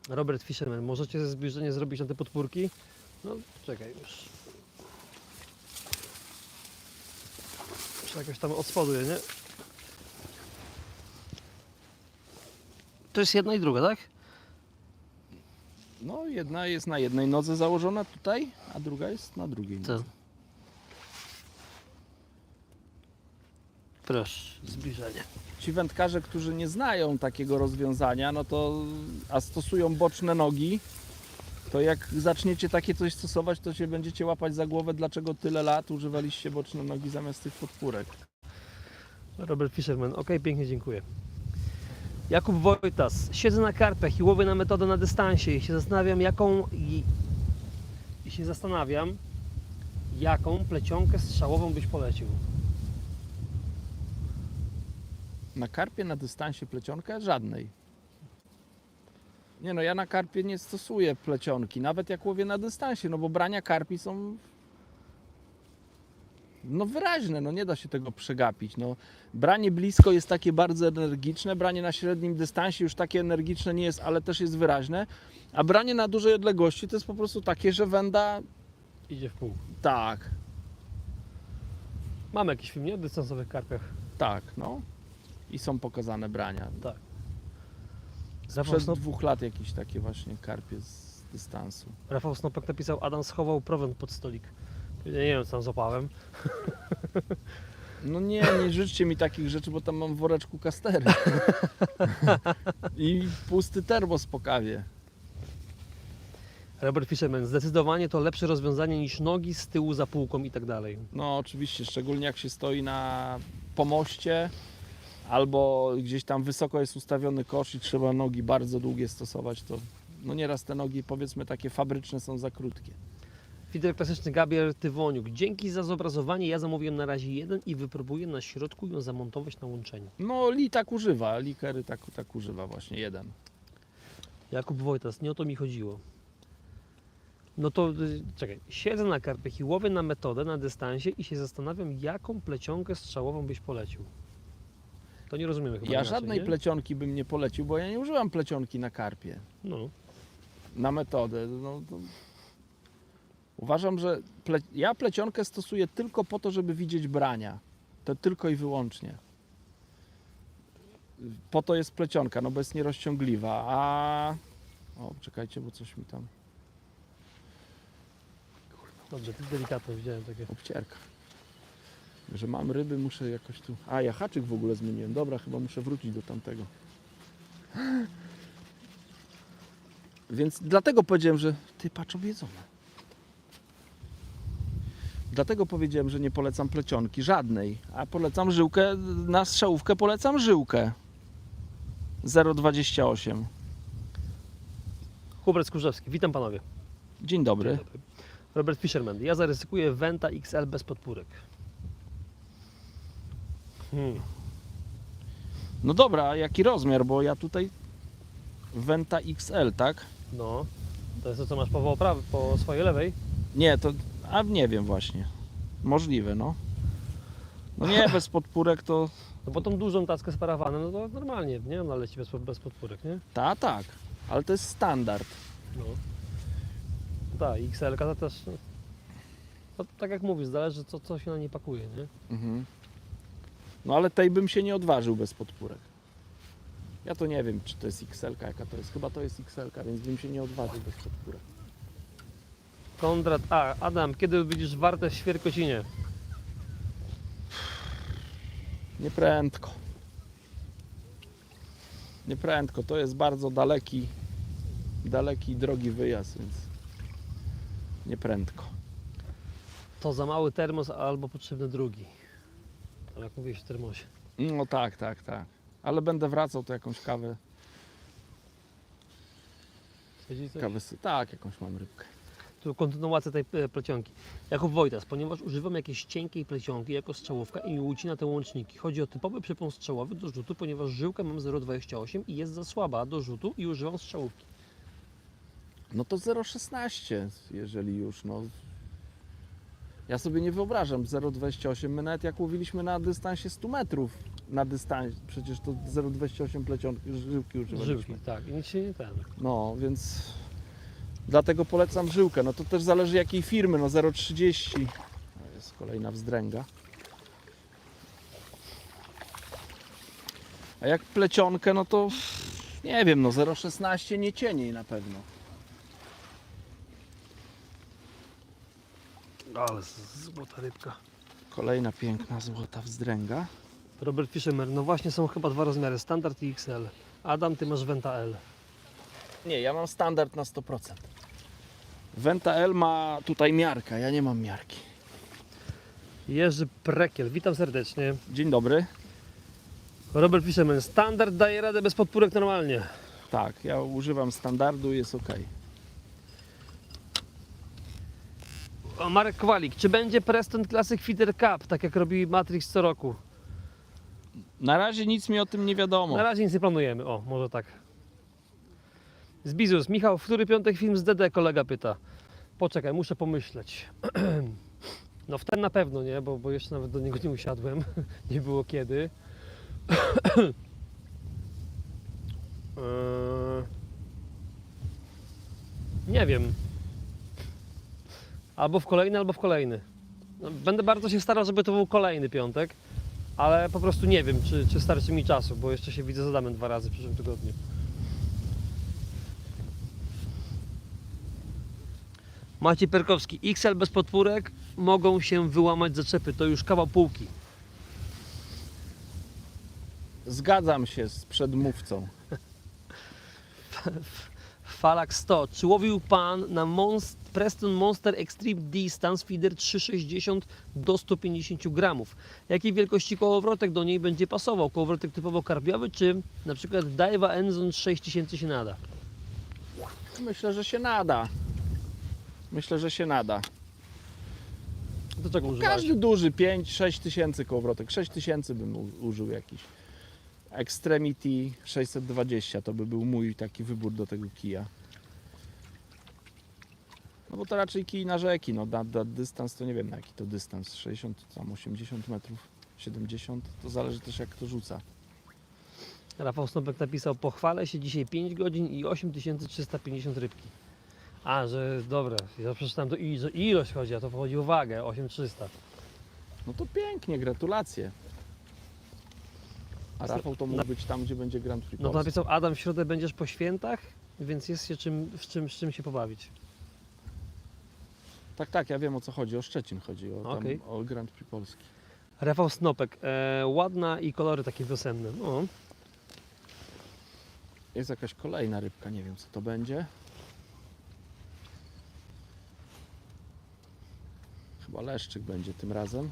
Robert Fisherman, możecie ze zbliżenia zrobić na te podpórki? No czekaj już. Jakoś tam od spodu je, nie? To jest jedna i druga, tak? No, jedna jest na jednej nodze założona tutaj, a druga jest na drugiej Co? nodze. Proszę, zbliżenie. Ci wędkarze, którzy nie znają takiego rozwiązania, no to, a stosują boczne nogi, to jak zaczniecie takie coś stosować, to się będziecie łapać za głowę, dlaczego tyle lat używaliście boczne nogi zamiast tych podpórek. Robert Fisherman, ok, pięknie dziękuję. Jakub Wojtas, siedzę na karpach i łowię na metodę na dystansie i się zastanawiam, jaką plecionkę strzałową byś polecił. Na karpie na dystansie plecionkę? Żadnej. Nie no, ja na karpie nie stosuję plecionki, nawet jak łowię na dystansie, no bo brania karpi są no wyraźne, no nie da się tego przegapić. No, branie blisko jest takie bardzo energiczne, branie na średnim dystansie już takie energiczne nie jest, ale też jest wyraźne, a branie na dużej odległości to jest po prostu takie, że węda Idzie w pół. tak, Mamy jakiś film, nie? O dystansowych karpiach. tak, no i są pokazane brania. Tak. Sprzed 2 lat jakieś takie właśnie karpie z dystansu. Rafał Snopek napisał, Adam schował prowent pod stolik. Nie wiem, co tam złapałem. No nie życzcie mi takich rzeczy, bo tam mam w woreczku kastery. I pusty termos po kawie. Robert Fisherman, zdecydowanie to lepsze rozwiązanie niż nogi z tyłu za półką i tak dalej. No oczywiście, szczególnie jak się stoi na pomoście albo gdzieś tam wysoko jest ustawiony kosz i trzeba nogi bardzo długie stosować, to no nieraz te nogi, powiedzmy takie fabryczne, są za krótkie. Fidel klasyczny Gabriel Tywoniuk. Dzięki za zobrazowanie. Ja zamówiłem na razie jeden i wypróbuję na środku ją zamontować na łączeniu. No Li tak używa, Likery tak używa właśnie, jeden. Jakub Wojtas, nie o to mi chodziło. No to czekaj, siedzę na karpiach i łowię na metodę na dystansie i się zastanawiam, jaką plecionkę strzałową byś polecił. To nie rozumiemy chyba. Ja inaczej, żadnej nie? plecionki bym nie polecił, bo ja nie używam plecionki na karpie. No. Na metodę. No, to... Uważam, że ja plecionkę stosuję tylko po to, żeby widzieć brania. To tylko i wyłącznie. Po to jest plecionka, no bo jest nierozciągliwa, a... O, czekajcie, bo coś mi tam... Dobrze, ty delikatnie widziałem takie. Obcierka. Że mam ryby, muszę jakoś tu... A, ja haczyk w ogóle zmieniłem. Dobra, chyba muszę wrócić do tamtego. Więc dlatego powiedziałem, że... Ty, patrz, obiedzone. Dlatego powiedziałem, że nie polecam plecionki, żadnej. A polecam żyłkę, na strzałówkę polecam żyłkę. 0,28. Hubert Skórzewski, witam panowie. Dzień dobry. Dzień dobry. Robert Fisherman, ja zaryzykuję Venta XL bez podpórek. No dobra, a jaki rozmiar? Bo ja tutaj... Venta XL, tak? No, to jest to, co masz po swojej lewej. Nie, to... A nie wiem właśnie. Możliwe, no. No nie, bez podpórek to... No bo tą dużą tackę z parawanem, no to normalnie, nie? Ona leci bez podpórek, nie? Tak. Ale to jest standard. No. Tak, XL-ka to też... No, tak jak mówisz, zależy co się na nie pakuje, nie? Mhm. No ale tej bym się nie odważył bez podpórek. Ja to nie wiem, czy to jest XL-ka, jaka to jest. Chyba to jest XL-ka, więc bym się nie odważył bez podpórek. Konrad A. Adam, kiedy widzisz wartę w Świerkocinie? Nieprędko. Nieprędko. To jest bardzo daleki i drogi wyjazd, więc nieprędko. To za mały termos albo potrzebny drugi. Ale jak mówiłeś w termosie. No tak. Ale będę wracał, to jakąś kawę. Siedzi coś? Tak, jakąś mam rybkę. Tu kontynuacja tej plecionki. Jakub Wojtas, ponieważ używam jakiejś cienkiej plecionki jako strzałówka i mi ucina te łączniki. Chodzi o typowy przypon strzałowy do rzutu, ponieważ żyłkę mam 0,28 i jest za słaba do rzutu i używam strzałówki. No to 0,16, jeżeli już, no. Ja sobie nie wyobrażam 0,28. My nawet jak łowiliśmy na dystansie 100 metrów, na dystansie, przecież to 0,28 plecionki, żyłki używaliśmy. Żyłki, tak. I nic się nie ten. No, więc dlatego polecam żyłkę. No to też zależy jakiej firmy, no 0,30. To jest kolejna wzdręga. A jak plecionkę, no to nie wiem, no 0,16 nie cieniej na pewno. Ale złota rybka. Kolejna piękna złota wzdręga. Robert Fisherman, no właśnie są chyba dwa rozmiary, standard i XL. Adam, ty masz Venta L. Nie, ja mam standard na 100%. Venta L ma tutaj miarka, ja nie mam miarki. Jerzy Prekiel, witam serdecznie. Dzień dobry. Robert Fisherman, standard daje radę bez podpórek normalnie. Tak, ja używam standardu i jest ok. O, Marek Kowalik, czy będzie Preston Classic Feeder Cup, tak jak robi Matrix co roku? Na razie nic mi o tym nie wiadomo. Na razie nic nie planujemy, o, może tak. Z Bizus, Michał, w który piątek film z DD, kolega pyta. Poczekaj, muszę pomyśleć. No w ten na pewno nie, bo jeszcze nawet do niego nie usiadłem. Nie było kiedy. Nie wiem. Albo w kolejny, albo w kolejny. No, będę bardzo się starał, żeby to był kolejny piątek, ale po prostu nie wiem, czy starczy mi czasu, bo jeszcze się widzę z Adamem 2 razy w przyszłym tygodniu. Maciej Perkowski, XL bez podpórek, mogą się wyłamać zaczepy, to już kawał półki. Zgadzam się z przedmówcą. Falak 100. Czy łowił Pan na Preston Monster Extreme Distance Feeder 360 do 150 gramów? Jakiej wielkości kołowrotek do niej będzie pasował? Kołowrotek typowo karpiowy, czy na przykład Daiwa Enzon 6000 się nada? Myślę, że się nada. Myślę, że się nada. Do czego używałeś? Każdy duży 5-6 tysięcy kołowrotek. 6 tysięcy bym użył jakiś. Extremity 620 to by był mój taki wybór do tego kija. No bo to raczej kij na rzeki, no na dystans to nie wiem na jaki to dystans, 60, tam 80 metrów, 70, to zależy też jak to rzuca. Rafał Snopek napisał, pochwalę się dzisiaj 5 godzin i 8350 rybki. A, że dobra, ja przeczytałem to że ilość chodzi, a to chodzi o wagę, 8300. No to pięknie, gratulacje. A Rafał to mógł być tam, gdzie będzie Grand Prix No to Polski. napisał, Adam, w środę będziesz po świętach, więc jest się z czym się pobawić. Tak, ja wiem o co chodzi, o Szczecin chodzi, o, tam, Okej. o Grand Prix Polski. Rafał Snopek, ładna i kolory takie wiosenne. No. Jest jakaś kolejna rybka, nie wiem co to będzie. Chyba leszczyk będzie tym razem.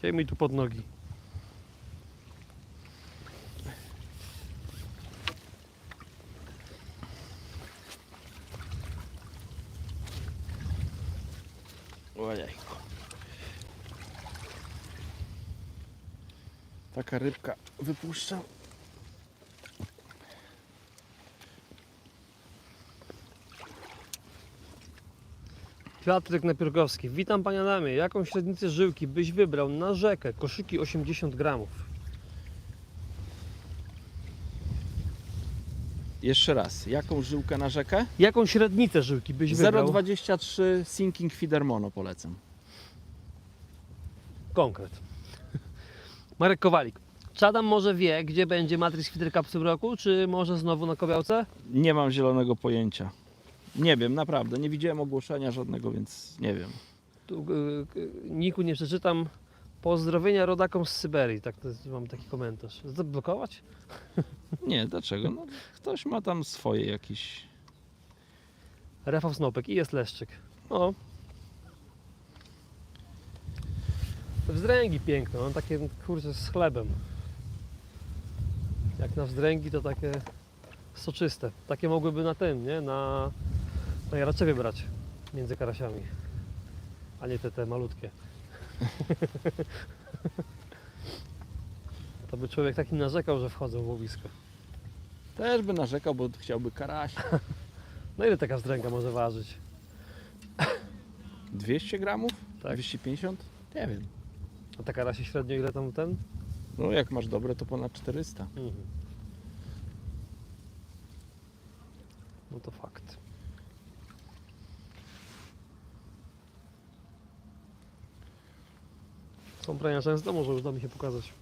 Ciej mi tu pod nogi. Ojejku. Taka rybka wypuszczam. Piotrek Napierkowski, witam Panie Adamie, jaką średnicę żyłki byś wybrał na rzekę, koszyki 80 gramów? Jeszcze raz, jaką żyłkę na rzekę? Jaką średnicę żyłki byś wybrał? 0,23 Sinking Feeder Mono polecam. Konkret. Marek Kowalik, czy Adam może wie, gdzie będzie Matrix Feeder Cup w tym roku, czy może znowu na Kobiałce? Nie mam zielonego pojęcia. Nie wiem, naprawdę. Nie widziałem ogłoszenia żadnego, więc nie wiem. Tu Niku nie przeczytam. Pozdrowienia rodakom z Syberii, tak to mam taki komentarz. Zablokować? Nie, dlaczego? No, ktoś ma tam swoje jakieś... Rafał Snopek i jest leszczyk. O. Te wzdręgi piękne, on takie kurczę z chlebem. Jak na wzdręgi to takie soczyste. Takie mogłyby na tym, nie? Na jaraczewie brać między karasiami. A nie te malutkie. To by człowiek taki narzekał, że wchodzą w łowisko. Też by narzekał, bo chciałby karaś. No ile taka wzdręga może ważyć? 200 gramów? Tak. 250? Nie wiem. A ta karasie średnio ile tam ten? No jak masz dobre, to ponad 400. Mhm. No to fakt. Są prania często, może uda mi się pokazać.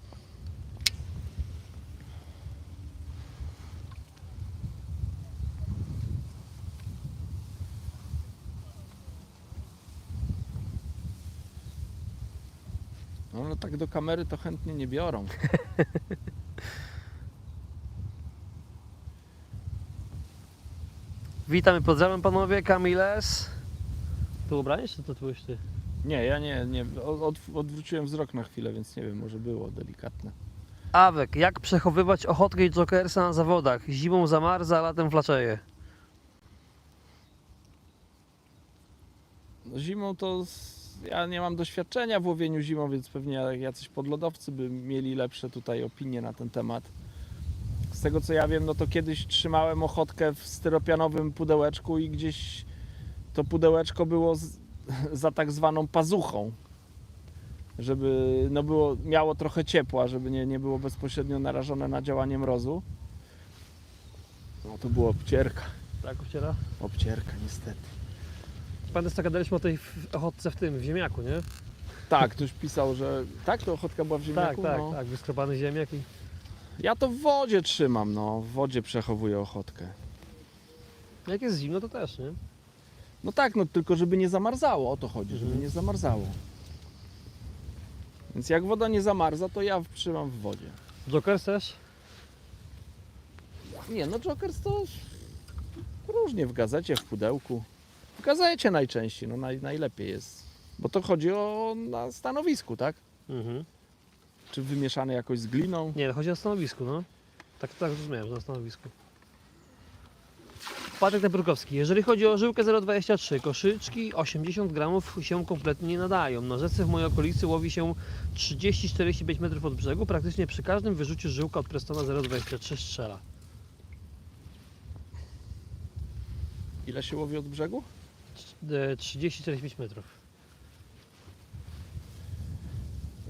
No ale tak do kamery to chętnie nie biorą. Witamy, pozdrawiam panowie, Kamiles. Tu ubranie, czy to byłeś ty? Nie, ja nie. Odwróciłem wzrok na chwilę, więc nie wiem, może było delikatne. Awek, jak przechowywać ochotkę i jokersa na zawodach? Zimą zamarza, a latem flaszeje. No zimą to ja nie mam doświadczenia w łowieniu zimą, więc pewnie jacyś podlodowcy by mieli lepsze tutaj opinie na ten temat. Z tego co ja wiem, no to kiedyś trzymałem ochotkę w styropianowym pudełeczku i gdzieś to pudełeczko było za tak zwaną pazuchą, żeby no miało trochę ciepła, żeby nie było bezpośrednio narażone na działanie mrozu. No to było obcierka. Tak, uciera? Obcierka niestety. Pamiętasz, gadaliśmy o tej ochotce w ziemniaku, nie? Tak, ktoś pisał, że tak, to ochotka była w ziemniaku? Tak, No. tak, wyskrobany ziemniak i... Ja to w wodzie trzymam, no. W wodzie przechowuję ochotkę. Jak jest zimno, to też, nie? No tak, no tylko żeby nie zamarzało, o to chodzi, żeby Mhm. nie zamarzało. Więc jak woda nie zamarza, to ja trzymam w wodzie. Jokers też? Nie, no Jokers to różnie w gazecie, w pudełku. W gazecie najczęściej, no najlepiej jest. Bo to chodzi na stanowisku, tak? Mhm. Czy wymieszane jakoś z gliną? Nie, chodzi o stanowisku, no. Tak zrozumiałem, że na stanowisku. Patryk Nabrukowski. Jeżeli chodzi o żyłkę 0,23, koszyczki 80 gramów się kompletnie nie nadają. Na rzece w mojej okolicy łowi się 30-45 metrów od brzegu. Praktycznie przy każdym wyrzucie żyłka od Prestona 0,23 strzela. Ile się łowi od brzegu? 30-45 metrów.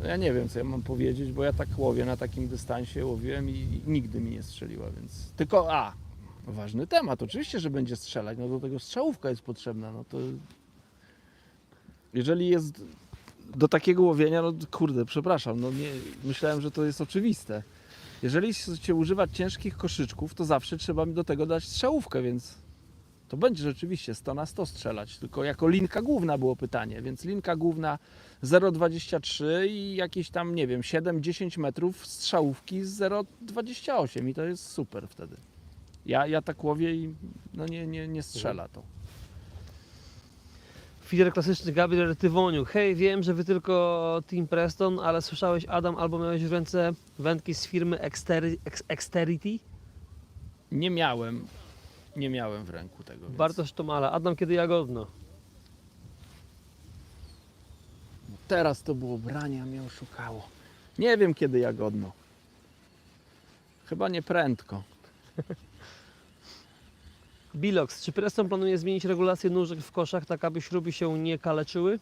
No ja nie wiem, co ja mam powiedzieć, bo ja tak łowię na takim dystansie, łowiłem i nigdy mi nie strzeliła, więc... Tylko, ważny temat, oczywiście, że będzie strzelać, no do tego strzałówka jest potrzebna, no to... Jeżeli jest do takiego łowienia, no kurde, przepraszam, no nie, myślałem, że to jest oczywiste. Jeżeli chcecie używać ciężkich koszyczków, to zawsze trzeba mi do tego dać strzałówkę, więc... To będzie rzeczywiście 100 na 100 strzelać, tylko jako linka główna było pytanie, więc linka główna 0,23 i jakieś tam, nie wiem, 7-10 metrów strzałówki z 0,28 i to jest super wtedy. Ja tak łowię i no nie strzela to. Fider klasyczny Gabriel Tywoniu. Hej, wiem, że wy tylko Team Preston, ale słyszałeś, Adam, albo miałeś w ręce wędki z firmy Exterity? Nie miałem w ręku tego. Więc... Bartosz Tomala. Adam, kiedy jagodno? Teraz to było branie, a mnie oszukało. Nie wiem kiedy jagodno. Chyba nie prędko. Bilox. Czy Preston planuje zmienić regulację nóżek w koszach, tak aby śruby się nie kaleczyły?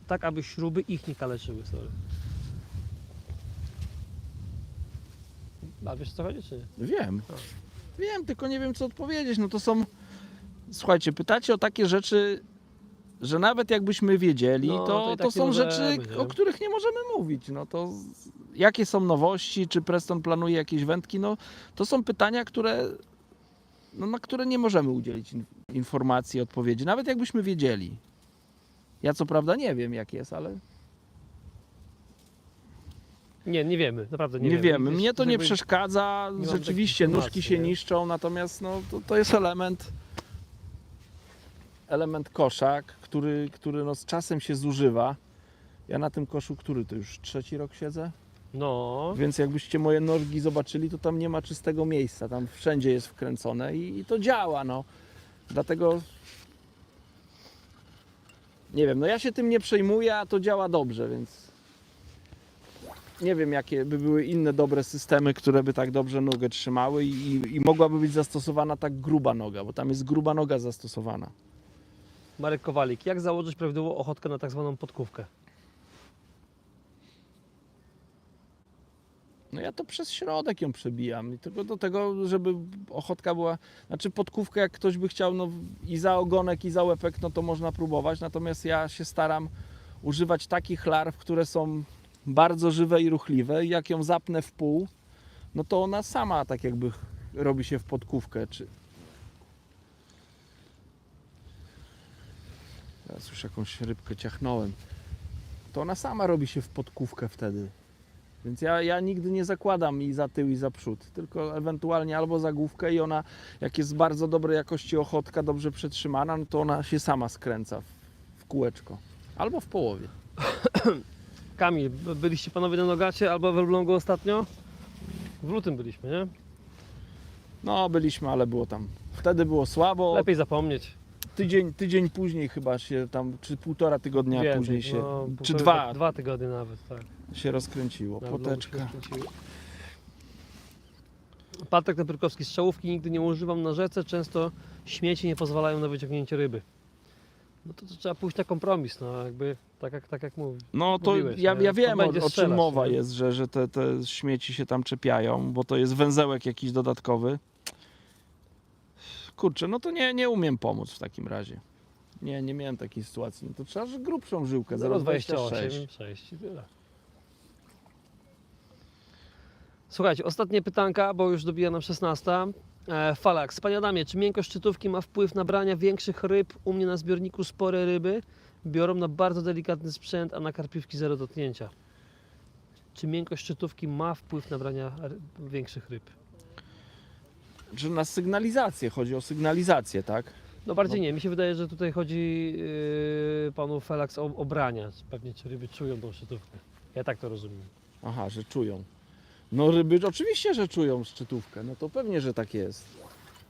Tak aby śruby ich nie kaleczyły, sorry. A wiesz co chodzi, czy nie? Wiem. Wiem, tylko nie wiem co odpowiedzieć. No to są... Słuchajcie, pytacie o takie rzeczy, że nawet jakbyśmy wiedzieli, No, to i tak to nie są możemy, rzeczy, nie? o których nie możemy mówić. No to jakie są nowości, czy Preston planuje jakieś wędki? No to są pytania, na które nie możemy udzielić informacji, odpowiedzi. Nawet jakbyśmy wiedzieli. Ja co prawda nie wiem jak jest, ale... Nie wiemy, naprawdę nie Nie wiemy. wiemy. Mnie to nie Jakby- przeszkadza. nie mam Rzeczywiście takich nóżki się informacji, nie? niszczą, natomiast to jest element kosza, który z czasem się zużywa. Ja na tym koszu, który to już 3. rok siedzę, No, więc jakbyście moje nogi zobaczyli, to tam nie ma czystego miejsca. Tam wszędzie jest wkręcone i to działa. No. Dlatego nie wiem, no ja się tym nie przejmuję, a to działa dobrze, więc nie wiem jakie by były inne dobre systemy, które by tak dobrze nogę trzymały i mogłaby być zastosowana tak gruba noga, bo tam jest gruba noga zastosowana. Marek Kowalik. Jak założyć prawidłową ochotkę na tak zwaną podkówkę? No ja to przez środek ją przebijam i tylko do tego, żeby ochotka była, znaczy podkówkę jak ktoś by chciał, no i za ogonek i za łepek, no to można próbować, natomiast ja się staram używać takich larw, które są bardzo żywe i ruchliwe i jak ją zapnę w pół, no to ona sama tak jakby robi się w podkówkę. Teraz już jakąś rybkę ciachnąłem. To ona sama robi się w podkówkę wtedy. Więc ja nigdy nie zakładam i za tył, i za przód, tylko ewentualnie albo za główkę i ona, jak jest bardzo dobrej jakości ochotka, dobrze przetrzymana, no to ona się sama skręca w kółeczko. Albo w połowie. Kamil, byliście panowie na Nogacie albo w Elblągu ostatnio? W lutym byliśmy, nie? No byliśmy, ale było tam. Wtedy było słabo. Lepiej zapomnieć. Tydzień później chyba się tam, czy 1,5 tygodnia Więcej, później się, no, czy półtora- 2 2 tygodnie nawet, tak. się rozkręciło. Na Elblągu się Poteczka. rozkręciło. Patryk Napierkowski, strzałówki nigdy nie używam na rzece, często śmieci nie pozwalają na wyciągnięcie ryby. No to trzeba pójść na kompromis, no jakby, tak jak mówisz. No to Mówiłeś, ja nie? wiem, To będzie o czym strzelać, mowa nie? jest, że te śmieci się tam czepiają, bo to jest węzełek jakiś dodatkowy. Kurczę, no to nie umiem pomóc w takim razie. Nie miałem takiej sytuacji. No to trzeba, że grubszą żyłkę, 0,26. 0,28 i tyle. Słuchajcie, ostatnie pytanka, bo już dobija nam 16. Falax, panie Adamie, czy miękkość szczytówki ma wpływ na brania większych ryb? U mnie na zbiorniku spore ryby biorą na bardzo delikatny sprzęt, a na karpiówki zero dotknięcia. Czy miękkość szczytówki ma wpływ na brania większych ryb? Czy na sygnalizację, chodzi o sygnalizację, tak? No bardziej nie, mi się wydaje, że tutaj chodzi panu Falax o brania. Pewnie czy ryby czują tą szczytówkę. Ja tak to rozumiem. Aha, że czują. No ryby oczywiście, że czują szczytówkę, no to pewnie, że tak jest.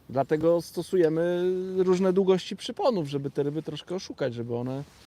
Dlatego stosujemy różne długości przyponów, żeby te ryby troszkę oszukać, żeby one